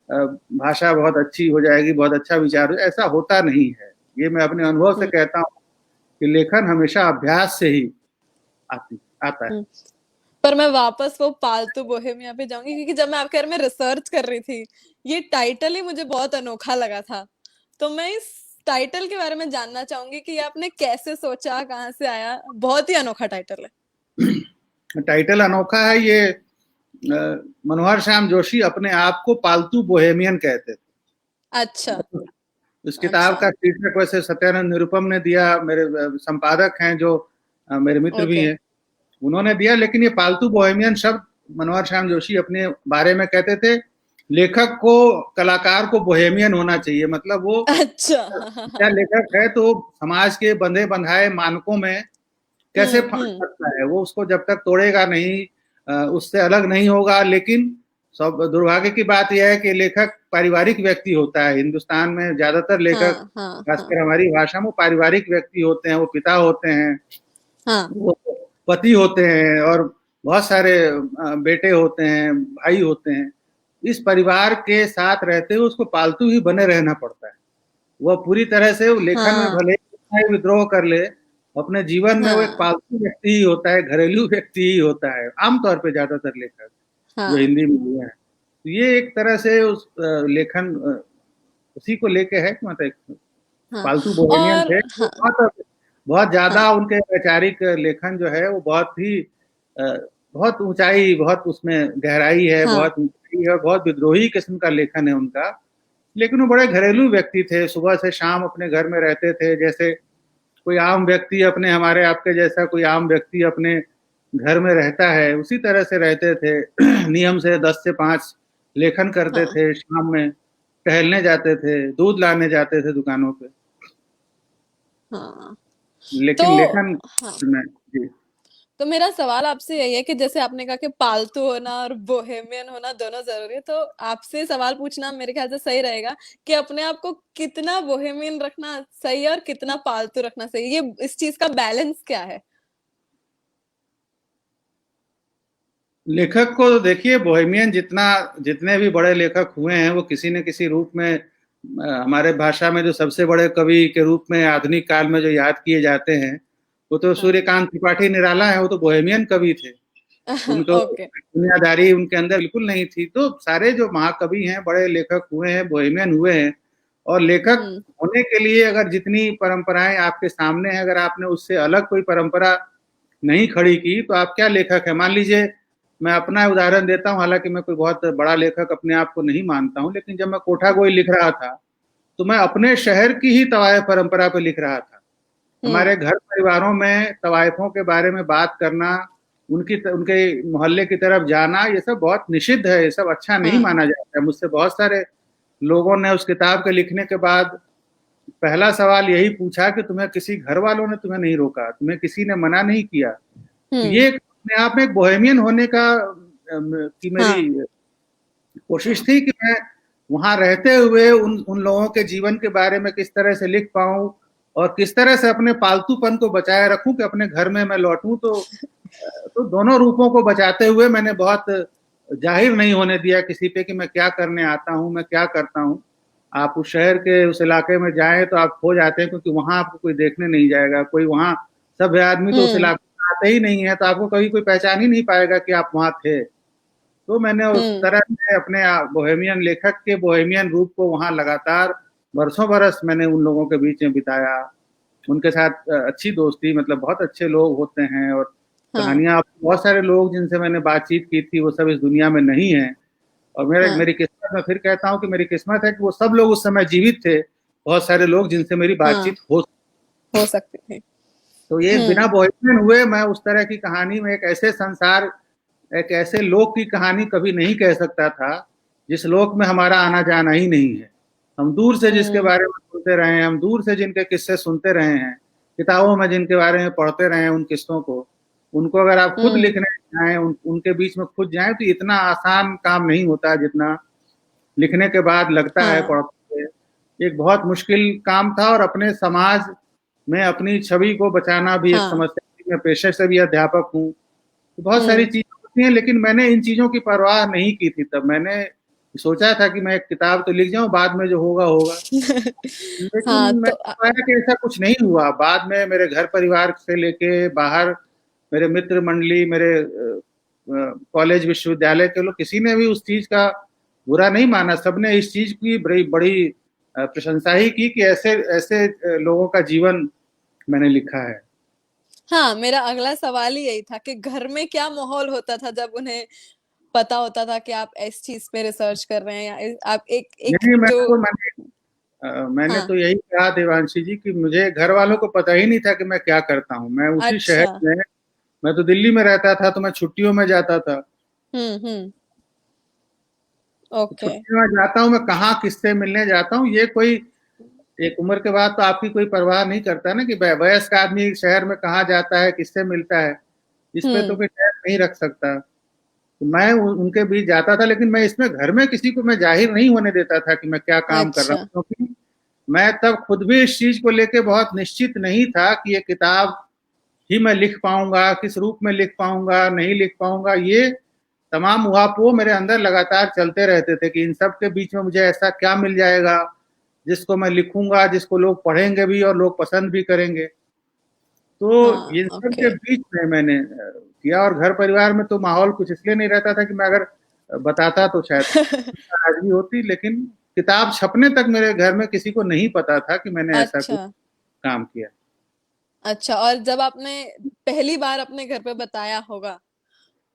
S2: भाषा बहुत अच्छी हो जाएगी, बहुत अच्छा विचार हो, ऐसा होता नहीं है। ये मैं अपने अनुभव से कहता हूँ कि लेखन हमेशा अभ्यास से ही आता है।
S1: पर मैं वापस वो पालतू बोहेमिया पे जाऊंगी, क्योंकि जब मैं आपके बारे में रिसर्च कर रही थी, ये टाइटल ही मुझे बहुत अनोखा लगा था। तो मैं इस टाइटल के बारे में जानना चाहूंगी कि आपने कैसे सोचा, कहाँ से आया? बहुत ही अनोखा टाइटल है।
S2: टाइटल अनोखा है। ये मनोहर श्याम जोशी अपने आप को पालतू बोहेमियन कहते थे।
S1: अच्छा।
S2: इस किताब का शीर्षक वैसे सत्यानंद निरुपम ने दिया, मेरे संपादक हैं जो मेरे मित्र भी हैं, उन्होंने दिया। लेकिन ये पालतू बोहेमियन शब्द मनोहर श्याम जोशी अपने बारे में कहते थे। लेखक को, कलाकार को बोहेमियन होना चाहिए, मतलब वो क्या लेखक है तो समाज के बंधे बंधाए मानकों में कैसे फंस सकता है, वो उसको जब तक तोड़ेगा नहीं, उससे अलग नहीं होगा। लेकिन सब दुर्भाग्य की बात यह है कि लेखक पारिवारिक व्यक्ति होता है। हिंदुस्तान में ज्यादातर लेखक, खासकर हमारी भाषा में, पारिवारिक व्यक्ति होते हैं। वो पिता होते हैं, वो पति होते हैं, और बहुत सारे बेटे होते हैं, भाई होते हैं। इस परिवार के साथ रहते हुए उसको पालतू ही बने रहना पड़ता है। वह पूरी तरह से लेखन में भले ही विद्रोह कर ले, अपने जीवन में वो एक पालतू व्यक्ति ही होता है, घरेलू व्यक्ति ही होता है, आमतौर पे ज्यादातर लेखक जो हिंदी में हुए हैं। तो ये एक तरह से उस लेखन उसी को लेके है कि मतलब पालतू बोहेमियन थे। बहुत ज्यादा उनके वैचारिक लेखन जो है वो बहुत ऊंचाई, बहुत उसमें गहराई है, बहुत ऊंचाई है, बहुत विद्रोही किस्म का लेखन है उनका। लेकिन वो बड़े घरेलू व्यक्ति थे, सुबह से शाम अपने घर में रहते थे, जैसे कोई आम व्यक्ति अपने, हमारे आपके जैसा कोई आम व्यक्ति अपने घर में रहता है, उसी तरह से रहते थे। नियम से 10 से 5 लेखन करते थे, शाम में टहलने जाते थे, दूध लाने जाते थे दुकानों पे। लेकिन
S1: तो,
S2: लेखन में जी।
S1: तो मेरा सवाल आपसे यही है कि जैसे आपने कहा कि पालतू होना और बोहेमियन होना दोनों जरूरी है, तो आपसे सवाल पूछना मेरे ख्याल से सही रहेगा कि अपने आप को कितना बोहेमियन रखना सही है और कितना पालतू रखना सही है? ये इस चीज का बैलेंस क्या है?
S2: लेखक को देखिए, बोहेमियन जितने भी बड़े लेखक हुए हैं वो किसी न किसी रूप में, हमारे भाषा में जो सबसे बड़े कवि के रूप में आधुनिक काल में जो याद किए जाते हैं वो तो सूर्यकांत त्रिपाठी निराला है। वो तो बोहेमियन कवि थे, उनको दुनियादारी उनके अंदर बिल्कुल नहीं थी। तो सारे जो महाकवि हैं, बड़े लेखक हुए हैं, बोहेमियन हुए हैं। और लेखक होने के लिए अगर जितनी परंपराएं आपके सामने है, अगर आपने उससे अलग कोई परंपरा नहीं खड़ी की तो आप क्या लेखक है? मान लीजिए, मैं अपना उदाहरण देता हूँ, हालांकि मैं कोई बहुत बड़ा लेखक अपने आप को नहीं मानता हूँ, लेकिन जब मैं कोठा गोई लिख रहा था तो मैं अपने शहर की ही तवायफ परंपरा पे लिख रहा था। हमारे घर परिवारों में तवायफों के बारे में बात करना, उनके मोहल्ले की तरफ जाना, ये सब बहुत निषिद्ध है, ये सब अच्छा नहीं माना जाता है। मुझसे बहुत सारे लोगों ने उस किताब के लिखने के बाद पहला सवाल यही पूछा कि तुम्हें किसी घर वालों ने तुम्हें नहीं रोका, तुम्हें किसी ने मना नहीं किया? तो ये अपने आप में एक बोहेमियन होने की मेरी कोशिश थी कि मैं वहां रहते हुए उन लोगों के जीवन के बारे में किस तरह से लिख पाऊं और किस तरह से अपने पालतूपन को बचाए रखूं कि अपने घर में मैं लौटूं। तो दोनों रूपों को बचाते हुए मैंने बहुत जाहिर नहीं होने दिया किसी पे कि मैं क्या करने आता हूं, मैं क्या करता हूं। आप उस शहर के उस इलाके में जाएं तो आप खो जाते हैं, क्योंकि वहां आपको कोई देखने नहीं जाएगा, कोई वहां सभ्य आदमी तो उस इलाके में आते ही नहीं है, तो आपको कभी कोई पहचान ही नहीं पाएगा कि आप वहां थे। तो मैंने उस तरह से अपने बोहेमियन लेखक के बोहेमियन रूप को वहां लगातार बरसों बरस मैंने उन लोगों के बीच में बिताया, उनके साथ अच्छी दोस्ती, मतलब बहुत अच्छे लोग होते हैं। और कहानियां, बहुत सारे लोग जिनसे मैंने बातचीत की थी वो सब इस दुनिया में नहीं है। और मेरी किस्मत, मैं फिर कहता हूँ कि मेरी किस्मत है कि वो सब लोग उस समय जीवित थे, बहुत सारे लोग जिनसे मेरी बातचीत हो
S1: सकती थी।
S2: तो ये बिना बोहेमियन हुए मैं उस तरह की कहानी में एक ऐसे संसार एक ऐसे लोक की कहानी कभी नहीं कह सकता था जिस लोक में हमारा आना जाना ही नहीं है। हम दूर से जिसके बारे में सुनते रहे हैं, हम दूर से जिनके किस्से सुनते रहे हैं, किताबों में जिनके बारे में पढ़ते रहे हैं उन किस्सों को, उनको अगर आप खुद लिखने जाएं, उनके बीच में खुद जाएं, तो इतना आसान काम नहीं होता जितना लिखने के बाद लगता है
S1: हाँ
S2: पढ़ते हुए। एक बहुत मुश्किल काम था, और अपने समाज में अपनी छवि को बचाना भी एक
S1: हाँ
S2: समस्या थी। मैं पेशे से भी अध्यापक हूँ, तो बहुत सारी
S1: हम्म
S2: चीजें होती हैं, लेकिन मैंने इन चीजों की परवाह नहीं की थी। तब मैंने सोचा था कि मैं एक किताब तो लिख जाऊं, बाद में जो होगा होगा। लेकिन
S1: हाँ तो
S2: मैंने पाया कि ऐसा कुछ नहीं हुआ। बाद में मेरे घर परिवार से लेके बाहर मेरे मित्र मंडली, मेरे कॉलेज विश्वविद्यालय के लोग, किसी ने भी उस चीज का बुरा नहीं माना। सबने इस चीज की बड़ी बड़ी प्रशंसा ही की कि ऐसे ऐसे लोगों का जीवन मैंने लिखा है।
S1: हाँ, मेरा अगला सवाल ही यही था कि घर में क्या माहौल होता था जब उन्हें पता होता था कि आप इस चीज पे रिसर्च कर रहे हैं या आप एक एक
S2: नहीं,
S1: जो
S2: मैंने
S1: हाँ
S2: तो यही कहा देवांशी जी कि मुझे घर वालों को पता ही नहीं था कि मैं क्या करता हूँ। मैं उसी शहर
S1: अच्छा
S2: में, मैं तो दिल्ली में रहता था, तो मैं छुट्टियों में जाता था।
S1: हम्म ओके
S2: छुट्टियों में जाता हूँ, मैं कहाँ किससे मिलने जाता हूँ, ये कोई एक उम्र के बाद तो आपकी कोई परवाह नहीं करता ना कि वयस्क आदमी शहर में कहाँ जाता है, किससे मिलता है। इस पे तो
S1: हम्म
S2: कोई टैग नहीं रख सकता। तो मैं उनके बीच जाता था, लेकिन मैं इसमें घर में किसी को मैं जाहिर नहीं होने देता था कि मैं क्या काम कर रहा
S1: अच्छा
S2: हूँ, क्योंकि मैं तब खुद भी इस चीज को लेके बहुत निश्चित नहीं था कि ये किताब ही मैं लिख पाऊंगा, किस रूप में लिख पाऊंगा, नहीं लिख पाऊंगा। ये तमाम ऊहापोह मेरे अंदर लगातार चलते रहते थे कि इन सब के बीच में मुझे ऐसा क्या मिल जाएगा जिसको मैं लिखूंगा, जिसको लोग पढ़ेंगे भी और लोग पसंद भी करेंगे। तो
S1: हाँ
S2: इन सब के
S1: ओके
S2: बीच में मैंने किया। और घर परिवार में तो माहौल कुछ इसलिए नहीं रहता था कि मैं अगर बताता तो शायद नाराजगी होती, लेकिन किताब छपने तक मेरे घर में किसी को नहीं पता था कि मैंने ऐसा
S1: अच्छा
S2: कुछ काम किया।
S1: अच्छा और जब आपने पहली बार अपने घर पे बताया होगा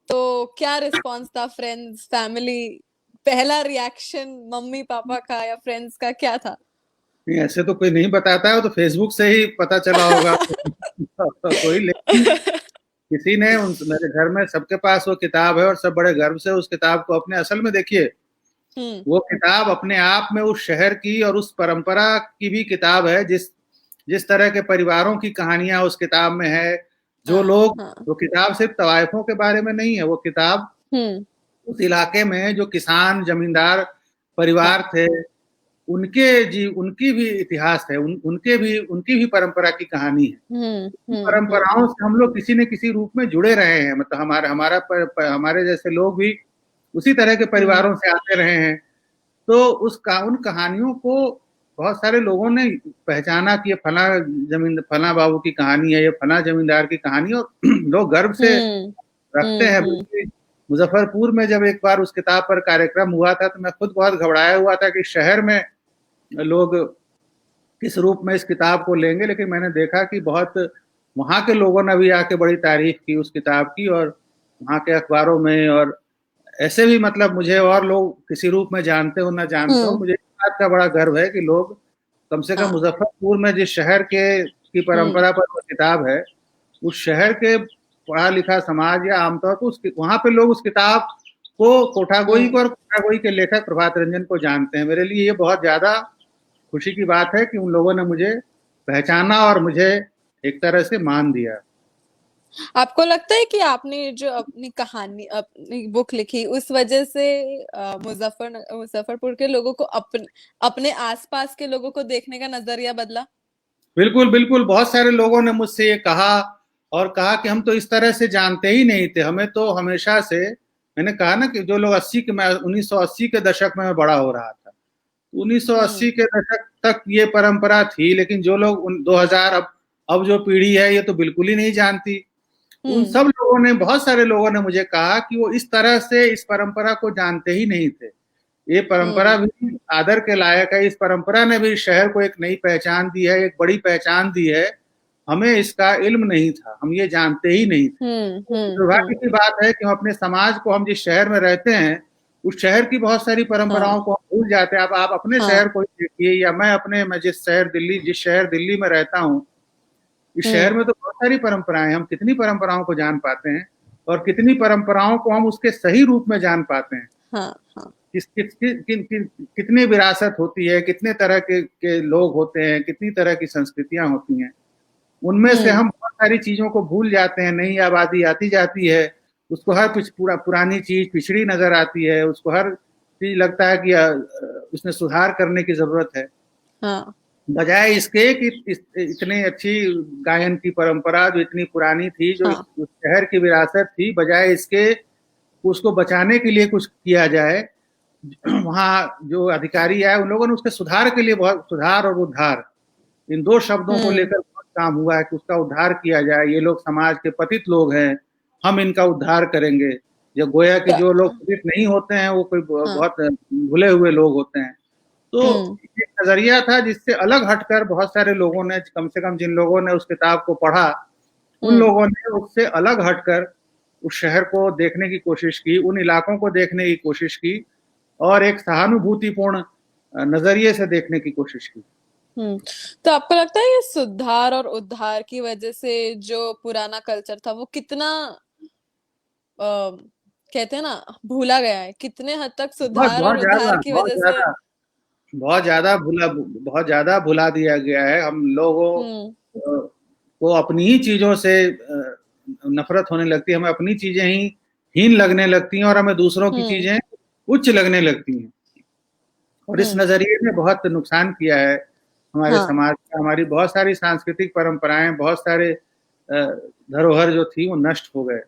S1: तो क्या रिस्पॉन्स था फ्रेंड्स फैमिली पहला रिएक्शन मम्मी पापा का या फ्रेंड्स का क्या था
S2: नहीं, ऐसे तो कोई नहीं बताता है, वो तो फेसबुक से ही पता चला होगा। कोई, लेकिन किसी ने मेरे घर में सबके पास वो किताब है, और सब बड़े गर्व से उस किताब को अपने, असल में देखिए,
S1: हम्म
S2: वो किताब अपने आप में उस शहर की और उस परंपरा की भी किताब है। जिस जिस तरह के परिवारों की कहानियां उस किताब में है, जो
S1: हाँ
S2: लोग,
S1: हाँ
S2: वो किताब सिर्फ तवायफों के बारे में नहीं है। वो किताब
S1: हम्म
S2: उस इलाके में जो किसान जमींदार परिवार
S1: हाँ
S2: थे, उनकी भी इतिहास है, उनकी भी परंपरा की कहानी है। उन परंपराओं
S1: हम्म
S2: से हम लोग किसी न किसी रूप में जुड़े रहे हैं। मतलब हमारे जैसे लोग भी उसी तरह के
S1: हम्म
S2: परिवारों से आते रहे हैं। तो उन कहानियों को बहुत सारे लोगों ने पहचाना कि ये फला बाबू की कहानी है, ये फला जमींदार की कहानी, और लोग गर्व से
S1: हम्म
S2: रखते हैं।
S1: हम्म
S2: बल्कि मुजफ्फरपुर में जब एक बार उस किताब पर कार्यक्रम हुआ था, तो मैं खुद बहुत घबराया हुआ था कि शहर में लोग किस रूप में इस किताब को लेंगे। लेकिन मैंने देखा कि बहुत वहाँ के लोगों ने भी आके बड़ी तारीफ की उस किताब की, और वहाँ के अखबारों में, और ऐसे भी, मतलब मुझे और लोग किसी रूप में जानते हो ना जानते हो,
S1: हम्म
S2: मुझे इस बात का बड़ा गर्व है कि लोग कम से कम
S1: हाँ
S2: मुजफ्फरपुर में जिस शहर के की
S1: हम्म
S2: परंपरा पर वो किताब है, उस शहर के पढ़ा लिखा समाज या आमतौर पर उस वहाँ पे लोग उस किताब को, कोठागोई को,
S1: हम्म
S2: और कोठागोई के लेखक प्रभात रंजन को जानते हैं। मेरे लिए ये बहुत ज्यादा खुशी की बात है कि उन लोगों ने मुझे पहचाना और मुझे एक तरह से मान दिया।
S1: आपको लगता है कि आपने जो अपनी कहानी अपनी बुक लिखी उस वजह से मुजफ्फरपुर के लोगों को अपने आसपास के लोगों को देखने का नजरिया बदला
S2: बिल्कुल बिल्कुल, बहुत सारे लोगों ने मुझसे ये कहा, और कहा कि हम तो इस तरह से जानते ही नहीं थे, हमें तो हमेशा से, मैंने कहा ना कि जो लोग 80 के, मैं 1980 के दशक में मैं बड़ा हो रहा था, 1980
S1: हम्म
S2: के दशक तक ये परंपरा थी। लेकिन जो लोग 2000, अब जो पीढ़ी है ये तो बिल्कुल ही नहीं जानती। उन
S1: हम्म
S2: सब लोगों ने, बहुत सारे लोगों ने मुझे कहा कि वो इस तरह से इस परंपरा को जानते ही नहीं थे। ये परंपरा
S1: हम्म
S2: भी आदर के लायक है। इस परंपरा ने भी शहर को एक नई पहचान दी है, एक बड़ी पहचान दी है। हमें इसका इल्म नहीं था, हम ये जानते ही नहीं थे। दुर्भाग्य की बात है कि हम अपने समाज को, हम जिस शहर में रहते हैं, उस शहर की बहुत सारी परंपराओं
S1: हाँ
S2: को हम भूल जाते हैं। अब आप अपने शहर
S1: हाँ
S2: को ही देखिए, या मैं जिस शहर दिल्ली में रहता हूँ, इस शहर
S1: हम्म
S2: में तो बहुत सारी परंपराएं, हम कितनी परंपराओं को जान पाते हैं। और कितनी परंपराओं को हम उसके सही रूप में जान पाते हैं।
S1: हाँ हाँ।
S2: कितनी विरासत होती है, कितने तरह के लोग होते हैं, कितनी तरह की संस्कृतियां होती हैं, उनमें से हम बहुत सारी चीजों को भूल जाते हैं। नई आबादी आती जाती है, उसको हर कुछ पुरानी चीज पिछड़ी नजर आती है, उसको हर चीज लगता है कि उसमें सुधार करने की जरूरत है।
S1: हाँ।
S2: बजाय इसके कि इतनी अच्छी गायन की परंपरा जो इतनी पुरानी थी, जो
S1: हाँ।
S2: उस शहर की विरासत थी, बजाय इसके उसको बचाने के लिए कुछ किया जाए, वहाँ जो अधिकारी आए उन लोगों ने उसके सुधार के लिए बहुत, सुधार और उद्धार इन दो शब्दों को लेकर बहुत काम हुआ है कि उसका उद्धार किया जाए। ये लोग समाज के पतित लोग हैं, हम इनका उद्धार करेंगे। जो गोया कि जो लोग पतित नहीं होते हैं वो कोई
S1: हाँ।
S2: बहुत भूले हुए लोग होते हैं। तो ये नजरिया था जिससे अलग हटकर बहुत सारे लोगों ने, कम से कम जिन लोगों ने उस किताब को पढ़ा, उन लोगों ने उससे अलग हटकर उस शहर को देखने की कोशिश की, उन इलाकों को देखने की कोशिश की और एक सहानुभूतिपूर्ण नजरिए से देखने की कोशिश की।
S1: तो आपको लगता है ये सुधार और उद्धार की वजह से जो पुराना कल्चर था वो कितना कहते हैं ना भूला गया है, कितने हद तक
S2: बहुत
S1: सुधार
S2: बहुत
S1: और
S2: ज्यादा
S1: उद्धार की
S2: बहुत
S1: वजह से?
S2: ज्यादा बहुत ज्यादा भुला दिया गया है। हम लोगों
S1: हम्म
S2: को अपनी ही चीजों से नफरत होने लगती है, हमें अपनी चीजें ही हीन लगने लगती हैं और हमें दूसरों की
S1: हम्म
S2: चीजें उच्च लगने लगती हैं। और इस
S1: हम्म।
S2: नजरिए ने बहुत नुकसान किया है हमारे
S1: हाँ।
S2: समाज का। हमारी बहुत सारी सांस्कृतिक परंपराएं, बहुत सारे धरोहर जो थी वो नष्ट हो गए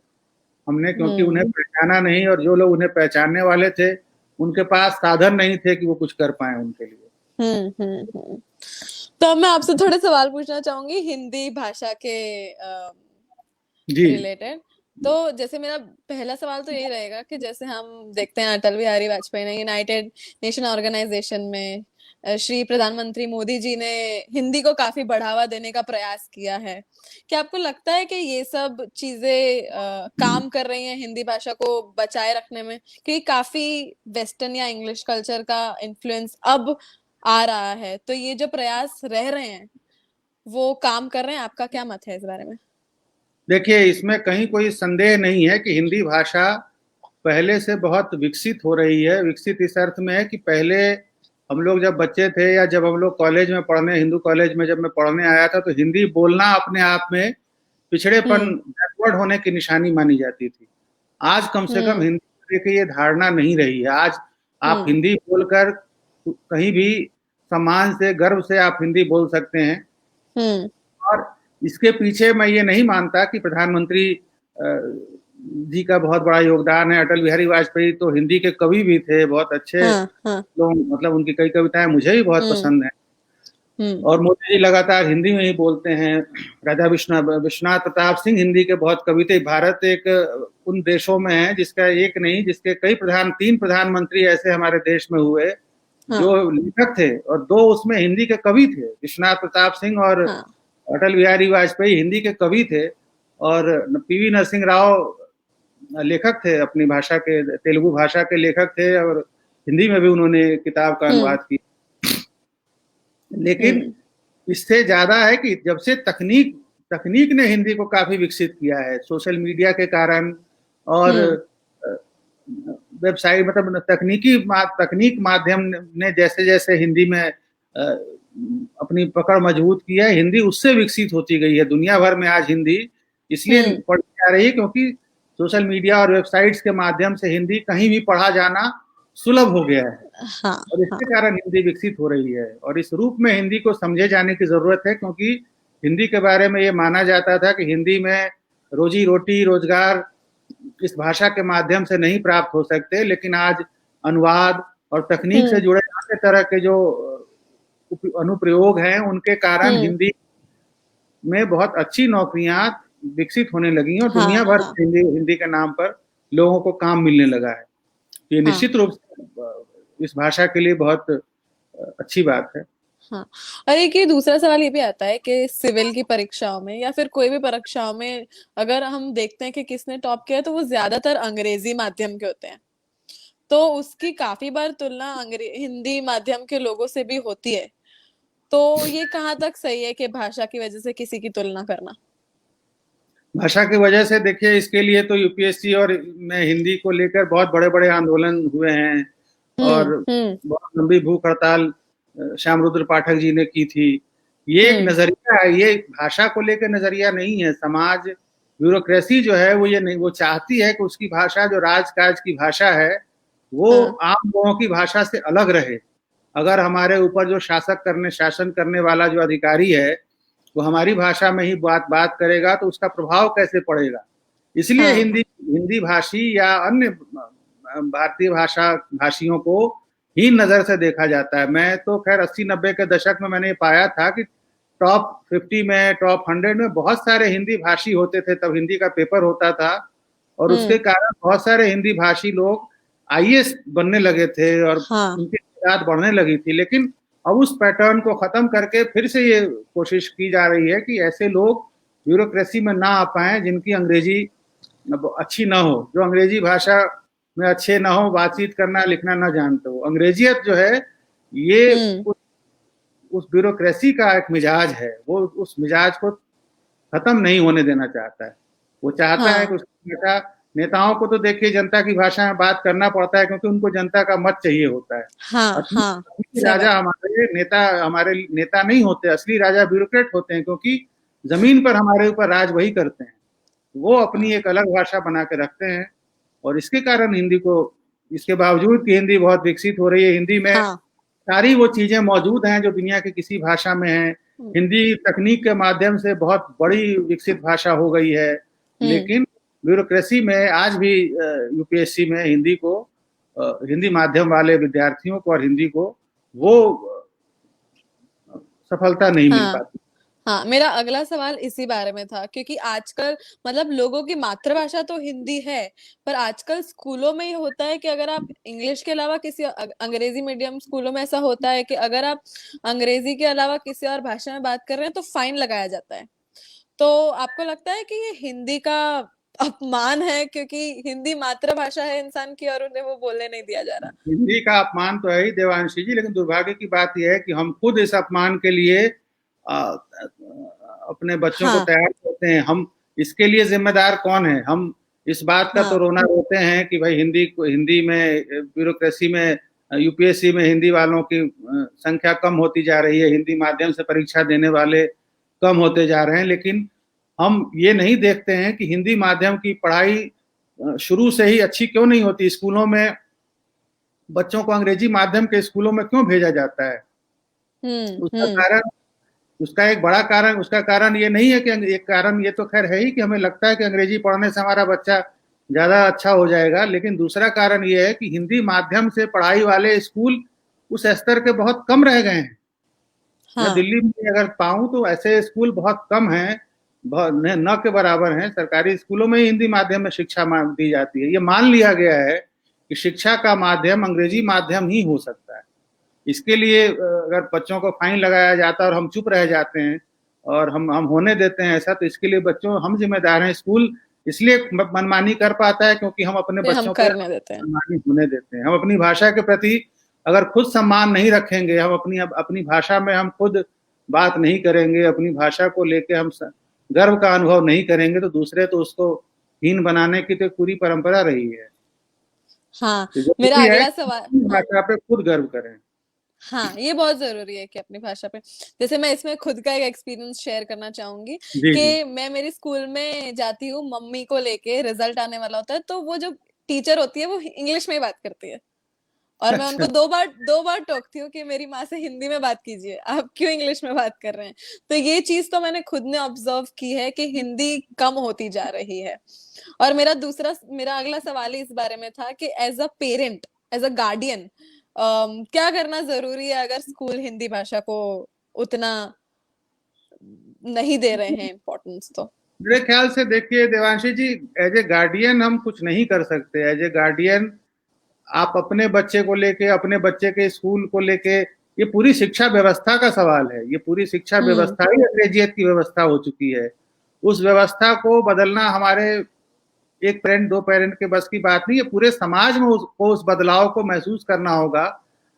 S2: हमने, क्योंकि उन्हें
S1: हम्म
S2: पहचाना नहीं, और जो लोग उन्हें पहचानने वाले थे उनके पास साधन नहीं थे कि वो कुछ कर पाए उनके लिए।
S1: हम्म। तो अब मैं आपसे थोड़े सवाल पूछना चाहूंगी हिंदी भाषा के
S2: जी
S1: रिलेटेड। तो जैसे मेरा पहला सवाल तो यही रहेगा कि जैसे हम देखते हैं अटल बिहारी वाजपेयी ने यूनाइटेड नेशन ऑर्गेनाइजेशन में, श्री प्रधानमंत्री मोदी जी ने हिंदी को काफी बढ़ावा देने का प्रयास किया है। क्या आपको लगता है कि ये सब चीजें काम कर रही हैं हिंदी भाषा को बचाए रखने में, क्योंकि काफी वेस्टर्न या इंग्लिश कल्चर का इन्फ्लुएंस अब आ रहा है, तो ये जो प्रयास रह रहे हैं वो काम कर रहे हैं? आपका क्या मत है इस बारे में?
S2: देखिए, इसमें कहीं कोई संदेह नहीं है कि हिंदी भाषा पहले से बहुत विकसित हो रही है। विकसित इस अर्थ में है कि पहले हम लोग जब बच्चे थे या जब हम लोग कॉलेज में पढ़ने, हिंदू कॉलेज में जब मैं पढ़ने आया था, तो हिंदी बोलना अपने आप में पिछड़ेपन,
S1: हम्म
S2: बैकवर्ड होने की निशानी मानी जाती थी। आज कम से कम
S1: हम्म
S2: हिंदी को लेकर ये धारणा नहीं रही है। आज आप
S1: हम्म
S2: हिंदी बोलकर कहीं भी सम्मान से, गर्व से आप हिंदी बोल सकते हैं।
S1: हम्म
S2: और इसके पीछे मैं ये नहीं मानता कि प्रधानमंत्री जी का बहुत बड़ा योगदान है। अटल बिहारी वाजपेयी तो हिंदी के कवि भी थे, बहुत अच्छे
S1: हाँ हाँ।
S2: लोग, मतलब उनकी कई कविताएं मुझे भी बहुत
S1: हम्म
S2: पसंद हैं।
S1: हम्म
S2: और मोदी जी लगातार हिंदी में ही बोलते हैं। राजा विश्वनाथ प्रताप सिंह हिंदी के बहुत कवि थे। भारत एक उन देशों में है जिसका एक नहीं, जिसके कई तीन प्रधानमंत्री ऐसे हमारे देश में हुए
S1: हाँ
S2: जो लेखक थे, और दो उसमें हिंदी के कवि थे। विश्वनाथ प्रताप सिंह और
S1: हाँ।
S2: अटल बिहारी वाजपेयी हिंदी के कवि थे। और पीवी नरसिंह राव लेखक थे, अपनी भाषा के, तेलुगु भाषा के लेखक थे, और हिंदी में भी उन्होंने किताब का
S1: हम्म
S2: अनुवाद किया। लेकिन
S1: हम्म
S2: इससे ज्यादा है कि जब से तकनीक तकनीक ने हिंदी को काफी विकसित किया है, सोशल मीडिया के कारण, और
S1: हम्म
S2: वेबसाइट, मतलब तकनीक माध्यम ने जैसे जैसे हिंदी में अपनी पकड़ मजबूत की है, हिंदी उससे विकसित होती गई है। दुनिया भर में आज हिंदी इसलिए
S1: हम्म।
S2: पढ़ी जा रही है क्योंकि सोशल मीडिया और वेबसाइट्स के माध्यम से हिंदी कहीं भी पढ़ा जाना सुलभ हो गया है,
S1: हाँ
S2: और
S1: हाँ।
S2: इसके कारण हिंदी विकसित हो रही है। और इस रूप में हिंदी को समझे जाने की जरूरत है, क्योंकि हिंदी के बारे में ये माना जाता था कि हिंदी में रोजी रोटी, रोजगार इस भाषा के माध्यम से नहीं प्राप्त हो सकते। लेकिन आज अनुवाद और तकनीक से
S1: हम्म
S2: जुड़े अन्य तरह के जो अनुप्रयोग हैं, उनके कारण
S1: हम्म।
S2: हिंदी में बहुत अच्छी नौकरियां विकसित होने लगी हैं, और दुनिया
S1: हाँ
S2: भर
S1: हाँ
S2: से हिंदी हिंदी के नाम पर लोगों को काम मिलने लगा है। तो ये
S1: हाँ
S2: निश्चित रूप से इस भाषा के लिए बहुत अच्छी बात है।
S1: हाँ। और एक ये दूसरा सवाल ये भी आता है कि सिविल की परीक्षाओं में या फिर कोई भी परीक्षाओं में अगर हम देखते हैं कि किसने टॉप किया है तो वो ज्यादातर अंग्रेजी माध्यम के होते हैं, तो उसकी काफी बार तुलना हिंदी माध्यम के लोगों से भी होती है। तो ये कहाँ तक सही है कि भाषा की वजह से किसी की तुलना करना?
S2: भाषा की वजह से देखिए, इसके लिए तो यूपीएससी और में हिंदी को लेकर बहुत बड़े बड़े आंदोलन हुए हैं, और
S1: हम्म।
S2: बहुत लंबी भूख हड़ताल श्याम रुद्र पाठक जी ने की थी। ये एक
S1: हम्म।
S2: नजरिया है, ये भाषा को लेकर नजरिया नहीं है। समाज, ब्यूरोक्रेसी जो है वो ये नहीं, वो चाहती है कि उसकी भाषा जो राजकाज की भाषा है वो
S1: हाँ।
S2: आम लोगों की भाषा से अलग रहे। अगर हमारे ऊपर जो शासन करने वाला जो अधिकारी है वो हमारी भाषा में ही बात बात करेगा तो उसका प्रभाव कैसे पड़ेगा। इसलिए
S1: हाँ।
S2: हिंदी हिंदी भाषी या अन्य भारतीय भाषियों को हीन नजर से देखा जाता है। मैं तो खैर 80-90 के दशक में मैंने पाया था कि टॉप 50 में, टॉप 100 में बहुत सारे हिंदी भाषी होते थे। तब हिंदी का पेपर होता था और उसके कारण बहुत सारे हिंदी भाषी लोग आईएएस बनने लगे थे और
S1: हाँ।
S2: उनकी तादाद बढ़ने लगी थी। लेकिन अब उस पैटर्न को खत्म करके फिर से ये कोशिश की जा रही है कि ऐसे लोग ब्यूरोक्रेसी में ना आ पाए जिनकी अंग्रेजी अच्छी ना हो, जो अंग्रेजी भाषा में अच्छे ना हो, बातचीत करना लिखना ना जानते हो। अंग्रेजियत जो है ये उस ब्यूरोक्रेसी का एक मिजाज है, वो उस मिजाज को खत्म नहीं होने देना चाहता है। वो चाहता है कि
S1: हाँ।
S2: उसकी भाषा, नेताओं को तो देखिए जनता की भाषा में बात करना पड़ता है क्योंकि उनको जनता का मत चाहिए होता है।
S1: हाँ।
S2: असली
S1: हाँ।
S2: असली
S1: सही
S2: राजा
S1: बात है।
S2: हमारे नेता नहीं होते, असली राजा ब्यूरोक्रेट होते हैं, क्योंकि जमीन पर हमारे ऊपर राज वही करते हैं। वो अपनी
S1: हाँ।
S2: एक अलग भाषा बना के रखते हैं और इसके कारण हिंदी को, इसके बावजूद कि हिंदी बहुत विकसित हो रही है, हिंदी में
S1: हाँ।
S2: सारी वो चीजें मौजूद हैं जो दुनिया की किसी भाषा में है। हिंदी तकनीक के माध्यम से बहुत बड़ी विकसित भाषा हो गई है,
S1: हम्म।
S2: लेकिन ब्यूरोक्रेसी में आज भी यूपीएससी में हिंदी को, हिंदी माध्यम वाले विद्यार्थियों को और हिंदी को वो सफलता नहीं मिल
S1: हाँ।
S2: पाती।
S1: हाँ, मेरा अगला सवाल इसी बारे में था, क्योंकि आजकल मतलब लोगों की मातृभाषा तो हिंदी है, पर आजकल स्कूलों में ये होता है कि अगर आप इंग्लिश के अलावा किसी अंग्रेजी मीडियम स्कूलों में ऐसा होता है कि अगर आप अंग्रेजी के अलावा किसी और भाषा में बात कर रहे हैं तो फाइन लगाया जाता है। तो आपको लगता है कि ये हिंदी का अपमान है, क्योंकि हिंदी मातृभाषा है इंसान की और उन्हें वो बोलने नहीं दिया जा रहा?
S2: हिंदी का अपमान तो है ही देवांशी जी, लेकिन दुर्भाग्य की बात यह है कि हम खुद इस अपमान के लिए अपने बच्चों को
S1: हाँ।
S2: तैयार करते हैं। हम इसके लिए जिम्मेदार कौन है? हम इस बात का तो
S1: हाँ।
S2: रोना रोते हैं कि भाई हिंदी में ब्यूरोक्रेसी में, यूपीएससी में हिंदी वालों की संख्या कम होती जा रही है, हिंदी माध्यम से परीक्षा देने वाले कम होते जा रहे हैं। लेकिन हम ये नहीं देखते हैं कि हिंदी माध्यम की पढ़ाई शुरू से ही अच्छी क्यों नहीं होती। स्कूलों में बच्चों को अंग्रेजी माध्यम के स्कूलों में क्यों भेजा जाता है? उसका
S1: हम्म।
S2: कारण, उसका एक बड़ा कारण, उसका कारण ये नहीं है कि, एक कारण ये तो खैर है ही कि हमें लगता है कि अंग्रेजी पढ़ने से हमारा बच्चा ज्यादा अच्छा हो जाएगा, लेकिन दूसरा कारण ये है कि हिंदी माध्यम से पढ़ाई वाले स्कूल उस स्तर के बहुत कम रह गए हैं। मैं
S1: हाँ।
S2: दिल्ली में अगर पाऊं तो ऐसे स्कूल बहुत कम हैं, न के बराबर हैं। सरकारी स्कूलों में ही हिंदी माध्यम में शिक्षा दी जाती है। ये मान लिया गया है कि शिक्षा का माध्यम अंग्रेजी माध्यम ही हो सकता है। इसके लिए अगर बच्चों को फाइन लगाया जाता है और हम चुप रह जाते हैं और हम होने देते हैं ऐसा, तो इसके लिए बच्चों हम जिम्मेदार हैं। स्कूल इसलिए मनमानी कर पाता है क्योंकि हम अपने
S1: फिर हम
S2: बच्चों पे
S1: करने देते हैं।
S2: मनमानी होने देते हैं। हम अपनी भाषा के प्रति अगर खुद सम्मान नहीं रखेंगे, हम अपनी भाषा में हम खुद बात नहीं करेंगे, अपनी भाषा को लेके हम गर्व का अनुभव नहीं करेंगे, तो दूसरे तो उसको हीन बनाने की तो पूरी परंपरा रही है।
S1: हाँ,
S2: तो
S1: मेरा
S2: जरूरी है
S1: अगला
S2: कि
S1: सवाल।
S2: अपनी
S1: हाँ।
S2: भाषा पे खुद गर्व करें।
S1: हाँ, ये बहुत ज़रूरी है कि अपनी भाषा पे, जैसे मैं इसमें खुद का एक एक्सपीरियंस शेयर करना चाहूँगी
S2: जी जी।
S1: कि मैं मेरी स्कूल में जाती हूँ, मम्मी को लेके रिज़ल्ट आने वाला होता है, तो वो जो टीचर होती है वो इंग्लिश में ही बात करती है। और मैं
S2: अच्छा।
S1: उनको 2 बार टोकती हूँ कि मेरी माँ से हिंदी में बात कीजिए, आप क्यों इंग्लिश में बात कर रहे हैं? तो ये चीज़ तो मैंने खुद ने ऑब्ज़र्व की है कि हिंदी कम होती जा रही है। और मेरा अगला सवाल ही इस बारे में था कि as a parent, as a guardian क्या करना ज़रूरी है अगर स्कूल हिंदी भाषा को उतना नहीं दे रहे हैं इम्पोर्टेंस तो?
S2: मेरे ख्याल से देखिए देवांशी जी, एज ए गार्डियन हम कुछ नहीं कर सकते। एज ए गार्डियन आप अपने बच्चे को लेके, अपने बच्चे के स्कूल को लेके, ये पूरी शिक्षा व्यवस्था का सवाल है। ये पूरी शिक्षा
S1: हुँ।
S2: व्यवस्था ही अंग्रेजियत की व्यवस्था हो चुकी है। उस व्यवस्था को बदलना हमारे एक पेरेंट, दो पेरेंट के बस की बात नहीं है। पूरे समाज में उस बदलाव को महसूस करना होगा।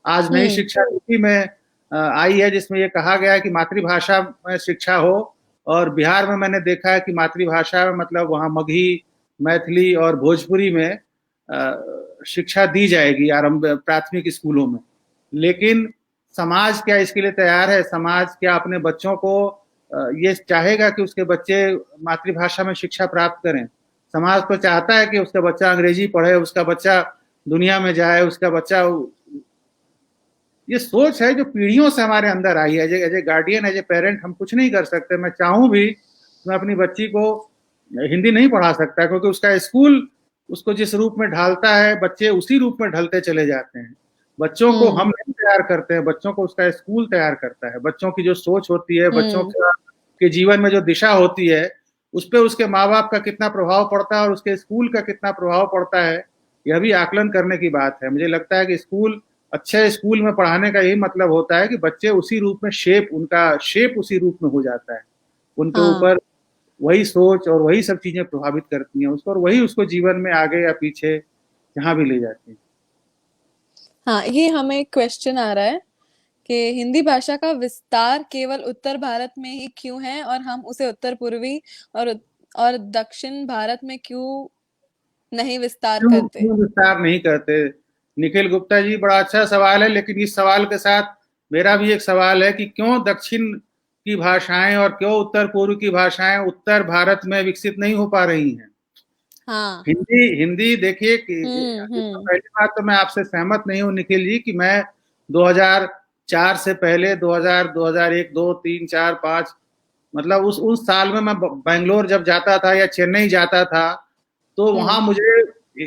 S2: आज नई
S1: हुँ।
S2: शिक्षा नीति में आई है जिसमें ये कहा गया है कि मातृभाषा में शिक्षा हो, और बिहार में मैंने देखा है कि मातृभाषा मतलब वहाँ मगही, मैथिली और भोजपुरी में शिक्षा दी जाएगी आरंभ प्राथमिक स्कूलों में। लेकिन समाज क्या इसके लिए तैयार है? समाज क्या अपने बच्चों को ये चाहेगा कि उसके बच्चे मातृभाषा में शिक्षा प्राप्त करें? समाज तो चाहता है कि उसका बच्चा अंग्रेजी पढ़े, उसका बच्चा दुनिया में जाए, उसका बच्चा, ये सोच है जो पीढ़ियों से हमारे अंदर आई है। As a guardian, as a parent हम कुछ नहीं कर सकते। मैं चाहूं भी, मैं अपनी बच्ची को हिंदी नहीं पढ़ा सकता, क्योंकि उसका स्कूल उसको जिस रूप में ढालता है, बच्चे उसी रूप में ढलते चले जाते हैं। बच्चों को हम नहीं तैयार करते हैं, बच्चों को उसका स्कूल तैयार करता है। बच्चों की जो सोच होती है, बच्चों के जीवन में जो दिशा होती है, उस पर उसके माँ बाप का कितना प्रभाव पड़ता है और उसके स्कूल का कितना प्रभाव पड़ता है, यह भी आकलन करने की बात है। मुझे लगता है कि स्कूल, अच्छे स्कूल में पढ़ाने का यही मतलब होता है कि बच्चे उसी रूप में उनका शेप उसी रूप में हो जाता है। उनके ऊपर वही सोच और वही सब चीजें प्रभावित करती हैं उसको, और वही उसको जीवन में आगे या पीछे जहां भी ले जाती हैं।
S1: हाँ, ये हमें एक क्वेश्चन आ रहा है कि हिंदी भाषा का विस्तार केवल उत्तर भारत में ही क्यों है, और हम उसे उत्तर पूर्वी और दक्षिण भारत में क्यों नहीं विस्तार
S2: क्यों
S1: करते?
S2: क्यों विस्तार नहीं करते? निखिल गुप्ता जी, बड़ा अच्छा सवाल है, लेकिन इस सवाल के साथ मेरा भी एक सवाल है कि क्यों दक्षिण की भाषाएं और क्यों उत्तर पूर्व की भाषाएं उत्तर भारत में विकसित नहीं हो पा रही हैं।
S1: हाँ।
S2: हिंदी हिंदी देखिए कि तो
S1: हम्म।
S2: पहली बात तो मैं आपसे सहमत नहीं हूँ निखिल जी, कि मैं 2004 से पहले 2000, 2001, 2, 3, 4, 5, मतलब उस साल में मैं बेंगलोर जब जाता था या चेन्नई जाता था, तो वहां मुझे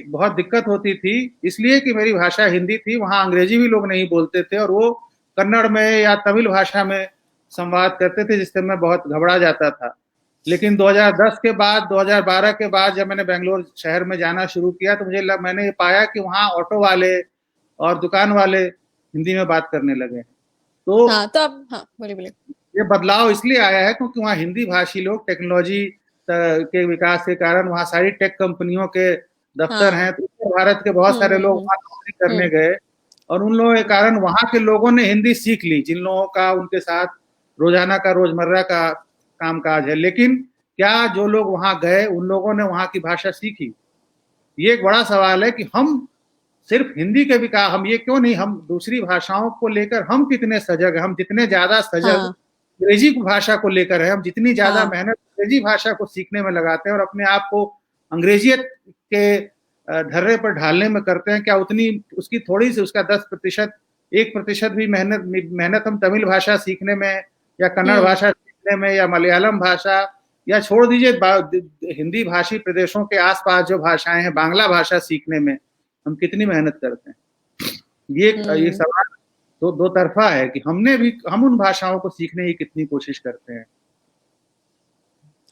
S2: बहुत दिक्कत होती थी, इसलिए कि मेरी भाषा हिंदी थी। वहां अंग्रेजी भी लोग नहीं बोलते थे और वो कन्नड़ में या तमिल भाषा में संवाद करते थे, जिससे मैं बहुत घबरा जाता था। लेकिन 2010 के बाद, 2012 के बाद जब मैंने बेंगलोर शहर में जाना शुरू किया, तो मैंने ये पाया कि वहाँ ऑटो वाले और दुकान वाले हिंदी में बात करने लगे। तो
S1: हाँ, तो अब हाँ, बोलिए।
S2: ये बदलाव इसलिए आया है क्योंकि वहाँ हिंदी भाषी लोग टेक्नोलॉजी के विकास के कारण, वहाँ सारी टेक कंपनियों के दफ्तर हैं, तो उत्तर भारत के बहुत सारे लोग वहाँ नौकरी करने गए, और उन लोगों के कारण वहाँ के लोगों ने हिंदी सीख ली, जिन लोगों का उनके साथ रोजाना का रोजमर्रा का कामकाज है। लेकिन क्या जो लोग वहाँ गए उन लोगों ने वहाँ की भाषा सीखी? ये एक बड़ा सवाल है कि हम सिर्फ हिंदी के विकास, हम ये क्यों नहीं, हम दूसरी भाषाओं को लेकर हम कितने सजग हैं? हम जितने ज्यादा सजग अंग्रेजी भाषा को लेकर है, हम जितनी ज्यादा मेहनत अंग्रेजी भाषा को सीखने में लगाते हैं और अपने आप को अंग्रेजियत के ढर्रे पर ढालने में करते हैं, क्या उतनी उसकी थोड़ी सी, उसका 10%, 1% भी मेहनत हम तमिल भाषा सीखने में या कन्नड़ भाषा सीखने में या मलयालम भाषा, या छोड़ दीजिए हिंदी भाषी प्रदेशों के आसपास जो भाषाएं हैं, बांग्ला भाषा सीखने में हम कितनी मेहनत करते हैं? ये सवाल दो तरफा है कि हम उन भाषाओं को सीखने की कितनी कोशिश करते हैं।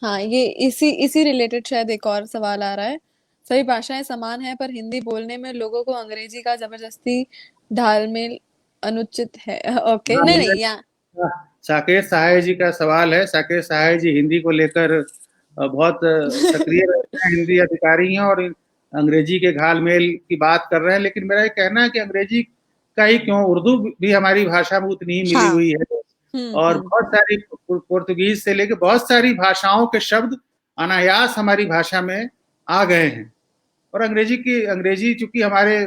S1: हाँ, ये इसी रिलेटेड शायद एक और सवाल आ रहा है। सभी भाषाएं समान है, पर हिंदी बोलने में लोगों को अंग्रेजी का जबरदस्ती ढालमेल अनुचित है। ओके, नहीं यहाँ
S2: साकेत सहाय जी का सवाल है। साकेत सहाय जी हिंदी को लेकर बहुत सक्रिय रहते हैं, हिंदी अधिकारी हैं और अंग्रेजी के घालमेल की बात कर रहे हैं। लेकिन मेरा ये कहना है कि अंग्रेजी का ही क्यों, उर्दू भी हमारी भाषा में उतनी ही मिली हुई है, और बहुत सारी पुर्तगीज से लेकर बहुत सारी भाषाओं के शब्द अनायास हमारी भाषा में आ गए हैं। और अंग्रेजी चूंकि हमारे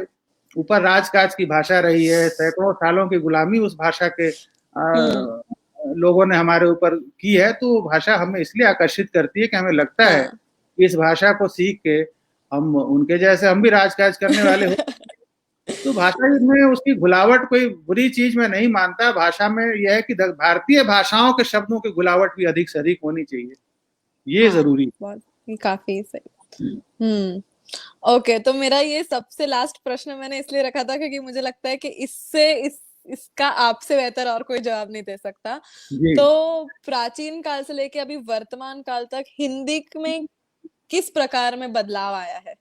S2: ऊपर राजकाज की भाषा रही है, सैकड़ों सालों की गुलामी उस भाषा के लोगों ने हमारे ऊपर की है, तो भाषा हमें इसलिए आकर्षित करती है कि हमें लगता है कि इस भाषा को सीख के हम उनके जैसे हम भी राजकाज करने वाले हो। तो भाषा में उसकी घुलावट कोई बुरी चीज मैं नहीं मानता। भाषा में यह है कि भारतीय भाषाओं के शब्दों की घुलावट भी अधिक से अधिक होनी चाहिए, ये जरूरी
S1: है। काफी सही। ओके, तो मेरा ये सबसे लास्ट प्रश्न मैंने इसलिए रखा था क्योंकि मुझे लगता है कि इसका आपसे बेहतर और कोई जवाब नहीं दे सकता। तो प्राचीन काल से लेके अभी वर्तमान काल तक हिंदी में किस प्रकार में बदलाव आया है?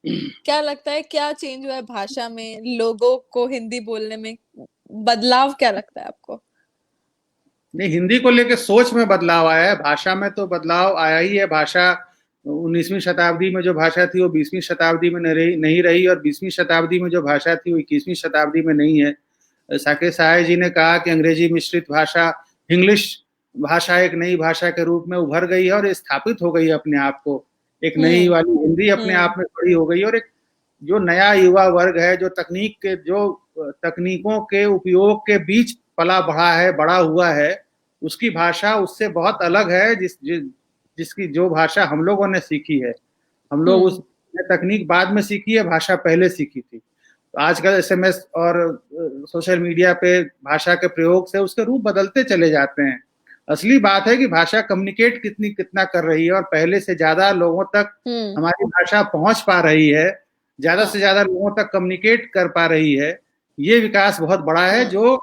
S1: क्या लगता है, क्या चेंज हुआ है भाषा में? लोगों को हिंदी बोलने में बदलाव क्या लगता है आपको?
S2: नहीं, हिंदी को लेकर सोच में बदलाव आया है, भाषा में तो बदलाव आया ही है। भाषा 19वीं शताब्दी में जो भाषा थी वो 20वीं शताब्दी में नहीं रही, और 20वीं शताब्दी में जो भाषा थी वो 21वीं शताब्दी में नहीं है। साकेत सहाय जी ने कहा कि अंग्रेजी मिश्रित भाषा, इंग्लिश भाषा एक नई भाषा के रूप में उभर गई है और स्थापित हो गई है अपने आप को, एक नई वाली हिंदी अपने आप में खड़ी हो गई है। और एक जो नया युवा वर्ग है, जो तकनीकों के उपयोग के बीच पला बढ़ा है, बड़ा हुआ है, उसकी भाषा उससे बहुत अलग है, जिसकी जो भाषा हम लोगों ने सीखी है। हम लोग उस तकनीक बाद में सीखी है, भाषा पहले सीखी थी। तो आजकल एसएमएस और सोशल मीडिया पे भाषा के प्रयोग से उसके रूप बदलते चले जाते हैं। असली बात है कि भाषा कम्युनिकेट कितना कर रही है और पहले से ज्यादा लोगों तक हमारी भाषा पहुंच पा रही है, ज्यादा से ज्यादा लोगों तक कम्युनिकेट कर पा रही है। ये विकास बहुत बड़ा है जो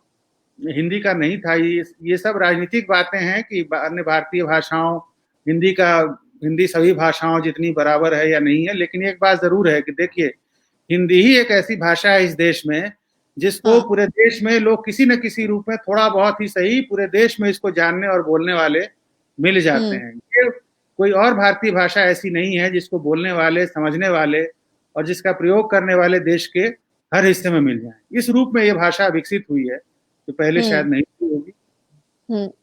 S2: हिंदी का नहीं था। ये सब राजनीतिक बातें हैं कि अन्य भारतीय भाषाओं, हिंदी सभी भाषाओं जितनी बराबर है या नहीं है। लेकिन एक बात जरूर है कि देखिए, हिंदी ही एक ऐसी भाषा है इस देश में जिसको पूरे देश में लोग किसी न किसी रूप में, थोड़ा बहुत ही सही, पूरे देश में इसको जानने और बोलने वाले मिल जाते हैं। ये कोई और भारतीय भाषा ऐसी नहीं है जिसको बोलने वाले, समझने वाले और जिसका प्रयोग करने वाले देश के हर हिस्से में मिल जाए। इस रूप में ये भाषा विकसित हुई है, तो पहले शायद नहीं हुई होगी।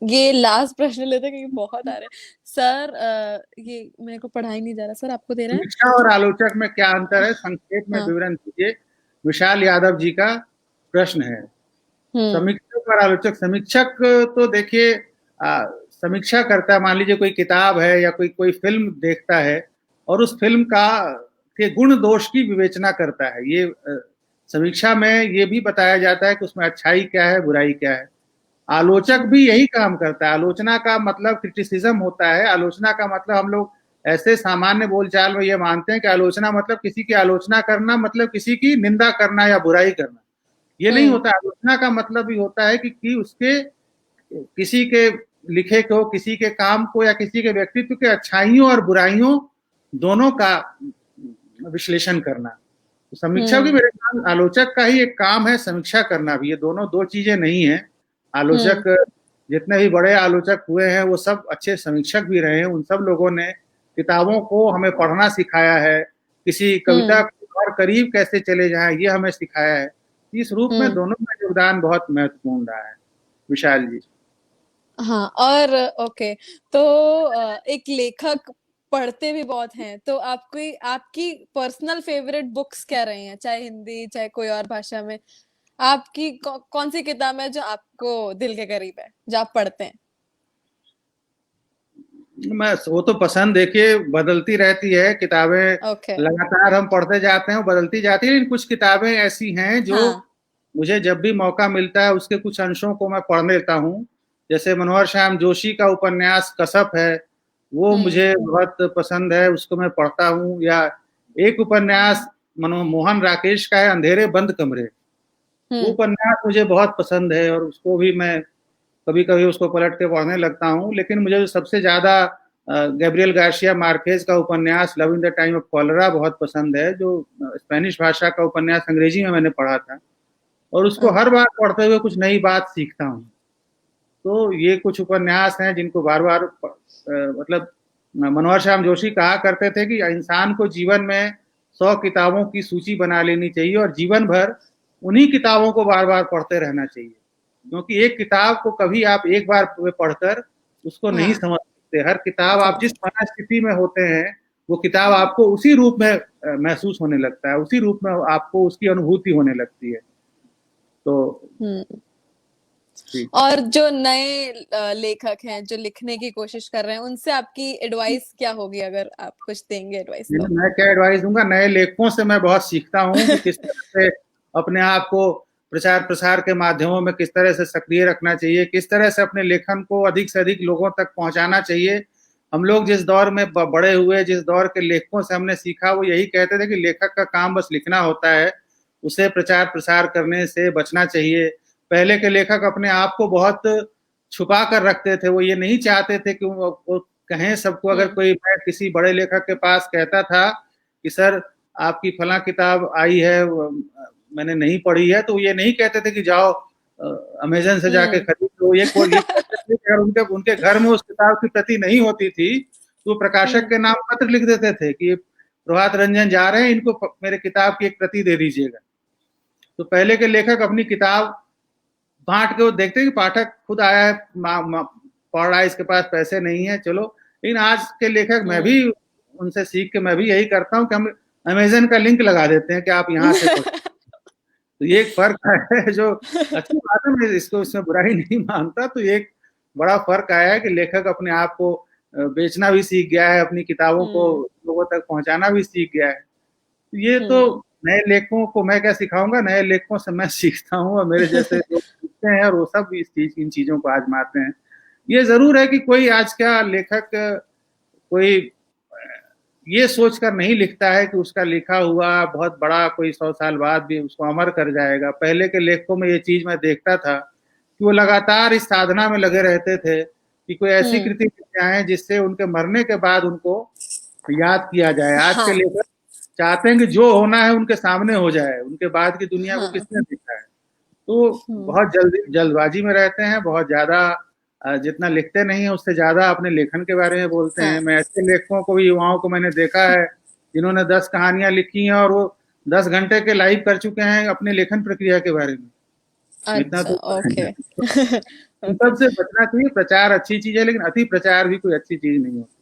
S1: ये लास्ट प्रश्न लेते क्योंकि बहुत आ रहे हैं सर। ये मेरे को पढ़ाई नहीं जा रहा सर, आपको दे रहे हैं।
S2: समीक्षा और आलोचक में क्या अंतर है, संक्षेप में विवरण दीजिए। विशाल यादव जी का प्रश्न है। समीक्षक और आलोचक, समीक्षक तो देखिए समीक्षा करता है। मान लीजिए कोई किताब है या कोई फिल्म देखता है और उस फिल्म के गुण दोष की विवेचना करता है। ये समीक्षा में ये भी बताया जाता है कि उसमें अच्छाई क्या है, बुराई क्या है। आलोचक भी यही काम करता है। आलोचना का मतलब क्रिटिसिज्म होता है। आलोचना का मतलब, हम लोग ऐसे सामान्य बोलचाल में ये मानते हैं कि आलोचना मतलब किसी की आलोचना करना, मतलब किसी की निंदा करना या बुराई करना। ये नहीं होता। आलोचना का मतलब भी होता है कि उसके, किसी के लिखे को, किसी के काम को या किसी के व्यक्तित्व के अच्छाइयों और बुराइयों दोनों का विश्लेषण करना। तो समीक्षा भी मेरे ख्याल आलोचक का ही एक काम है, समीक्षा करना भी। ये दोनों दो चीजें नहीं है। आलोचक, जितने भी बड़े आलोचक हुए हैं वो सब अच्छे समीक्षक भी रहे हैं। उन सब लोगों ने किताबों को हमें पढ़ना सिखाया है, किसी कविता को और करीब कैसे चले जाएं ये हमें सिखाया है। इस रूप में दोनों का योगदान बहुत महत्वपूर्ण रहा है। विशाल जी।
S1: हाँ, और ओके, तो एक लेखक पढ़ते भी बहुत हैं, तो आपकी पर्सनल फेवरेट बुक्स क्या रही हैं, चाहे हिंदी चाहे कोई और भाषा में? आपकी कौन सी किताब है जो आपको दिल के करीब है, जो आप पढ़ते हैं?
S2: वो तो पसंद देखिए बदलती रहती है। किताबें लगातार हम पढ़ते जाते हैं, बदलती जाती है। लेकिन कुछ किताबें ऐसी हैं जो मुझे जब भी मौका मिलता है उसके कुछ अंशों को मैं पढ़ लेता हूँ। जैसे मनोहर श्याम जोशी का उपन्यास कसप है, वो मुझे बहुत पसंद है, उसको मैं पढ़ता हूँ। या एक उपन्यास मोहन राकेश का है, अंधेरे बंद कमरे। वो उपन्यास मुझे बहुत पसंद है और उसको भी मैं कभी कभी उसको पलट के पढ़ने लगता हूँ। लेकिन मुझे सबसे ज्यादा गैब्रियल गार्सिया मार्केज का उपन्यास love in the time of cholera बहुत पसंद है, जो स्पेनिश भाषा का उपन्यास अंग्रेजी में मैंने पढ़ा था और उसको हर बार पढ़ते हुए कुछ नई बात सीखता हूँ। तो ये कुछ उपन्यास हैं जिनको बार बार मतलब मनोहर श्याम जोशी कहा करते थे कि इंसान को जीवन में 100 किताबों की सूची बना लेनी चाहिए और जीवन भर उन्हीं किताबों को बार बार पढ़ते रहना चाहिए, क्योंकि एक किताब को कभी आप एक बार पढ़कर उसको नहीं समझ सकते। हर किताब, आप जिस मनस्थिति में होते हैं वो किताब आपको उसी रूप में महसूस होने लगता है, उसी रूप में आपको उसकी अनुभूति होने लगती है। तो
S1: और जो नए लेखक हैं जो लिखने की कोशिश कर रहे हैं, उनसे आपकी एडवाइस क्या होगी, अगर आप कुछ देंगे एडवाइस तो?
S2: मैं क्या एडवाइस दूंगा, नए लेखकों से मैं बहुत सीखता हूँ कि किस तरह से अपने आप को प्रचार प्रसार के माध्यमों में किस तरह से सक्रिय रखना चाहिए, किस तरह से अपने लेखन को अधिक से अधिक लोगों तक पहुंचाना चाहिए। हम लोग जिस दौर में बड़े हुए, जिस दौर के लेखकों से हमने सीखा, वो यही कहते थे कि लेखक का काम बस लिखना होता है, उसे प्रचार प्रसार करने से बचना चाहिए। पहले के लेखक अपने आप को बहुत छुपा कर रखते थे। वो ये नहीं चाहते थे कि वो कहें सबको। अगर कोई, मैं किसी बड़े लेखक के पास कहता था कि सर आपकी फला किताब आई है, मैंने नहीं पढ़ी है, तो ये नहीं कहते थे कि जाओ अमेजन से जाके खरीद लो। ये अगर उनके घर में उस किताब की प्रति नहीं होती थी तो प्रकाशक के नाम पत्र लिख देते थे कि प्रभात रंजन जा रहे हैं, इनको मेरे किताब की एक प्रति दे दीजिएगा। तो पहले के लेखक अपनी किताब बांट के वो देखते कि पाठक खुद आया है, पढ़ रहा है, इसके पास पैसे नहीं है, चलो। लेकिन आज के लेखक, मैं भी उनसे सीख के मैं भी यही करता हूँ कि हम अमेजन का लिंक लगा देते हैं कि आप यहाँ से पढ़ो। तो ये एक फर्क है जो अच्छी बात है, मैं इसको इसमें बुराई नहीं मानता। तो ये एक बड़ा फर्क आया है कि लेखक अपने आप को बेचना भी सीख गया है, अपनी किताबों को लोगों तक पहुंचाना भी सीख गया है। तो ये तो नए लेखकों को मैं क्या सिखाऊंगा, नए लेखकों से मैं सीखता हूँ, और मेरे जैसे लोग सीखते हैं और वो सब भी इन चीजों को आजमाते हैं। ये जरूर है कि कोई आज का लेखक कोई ये सोचकर नहीं लिखता है कि उसका लिखा हुआ बहुत बड़ा कोई 100 साल बाद भी उसको अमर कर जाएगा। पहले के लेखकों में ये चीज मैं देखता था कि वो लगातार इस साधना में लगे रहते थे कि कोई ऐसी कृति लिख जाए जिससे उनके मरने के बाद उनको याद किया जाए। आज के लेखक चाहते हैं कि जो होना है उनके सामने हो जाए, उनके बाद की दुनिया को किसने देखा है। तो बहुत जल्दबाजी में रहते हैं, बहुत ज्यादा जितना लिखते नहीं है उससे ज्यादा अपने लेखन के बारे में बोलते हैं। मैं ऐसे लेखकों को भी, युवाओं को मैंने देखा है जिन्होंने 10 कहानियां लिखी हैं और वो 10 घंटे के लाइव कर चुके हैं अपने लेखन प्रक्रिया के बारे में। इतना तो
S1: ओके।
S2: इन सब से बचना चाहिए। प्रचार अच्छी चीज है, लेकिन अति प्रचार भी कोई अच्छी चीज नहीं होती।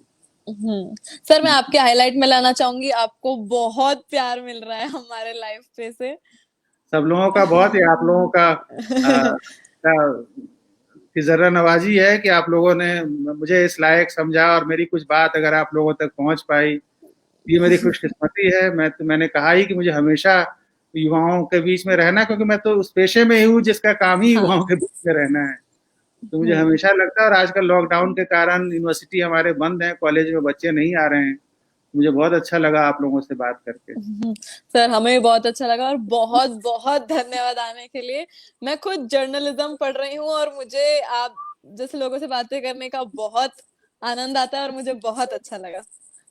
S1: सर, मैं आपके हाईलाइट में लाना चाहूंगी, आपको बहुत प्यार मिल रहा है हमारे लाइव पे से।
S2: सब लोगों का बहुत, ही आप लोगों का की जरा नवाजी है कि आप लोगों ने मुझे इस लायक समझा और मेरी कुछ बात अगर आप लोगों तक पहुंच पाई, ये मेरी खुशकिस्मती है। मैंने कहा ही कि मुझे हमेशा युवाओं के बीच में रहना, क्योंकि मैं तो उस पेशे में ही हूँ जिसका काम ही युवाओं के बीच में रहना है। तो मुझे हमेशा लगता है, और आजकल लॉकडाउन के कारण यूनिवर्सिटी हमारे बंद है, कॉलेज में बच्चे नहीं आ रहे हैं। मुझे बहुत अच्छा लगा आप लोगों से बात करके।
S1: सर, हमें भी बहुत अच्छा लगा और बहुत बहुत धन्यवाद आने के लिए। मैं खुद जर्नलिज्म पढ़ रही हूँ और मुझे आप जैसे लोगों से बातें करने का बहुत आनंद आता है और मुझे बहुत अच्छा लगा।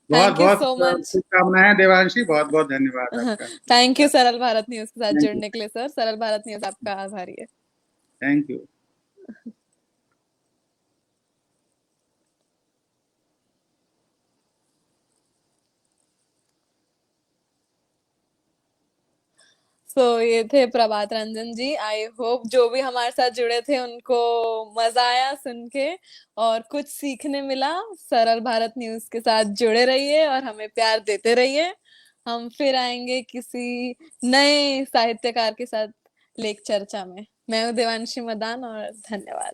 S2: बहुत
S1: थैंक यू
S2: बहुत
S1: सो मच।
S2: शुभकामनाएं देवांशी, बहुत बहुत धन्यवाद आपका।
S1: थैंक यू सरल भारत न्यूज के साथ
S2: थैंक यू।
S1: जुड़ने के लिए। सर, सरल भारत न्यूज आपका आभारी है।
S2: Thank you.
S1: ये थे प्रभात रंजन जी। आई होप जो भी हमारे साथ जुड़े थे उनको मजा आया सुन के और कुछ सीखने मिला। सरल भारत न्यूज के साथ जुड़े रहिए और हमें प्यार देते रहिए। हम फिर आएंगे किसी नए साहित्यकार के साथ लेख चर्चा में। मैं हूँ देवांशी मदान और धन्यवाद।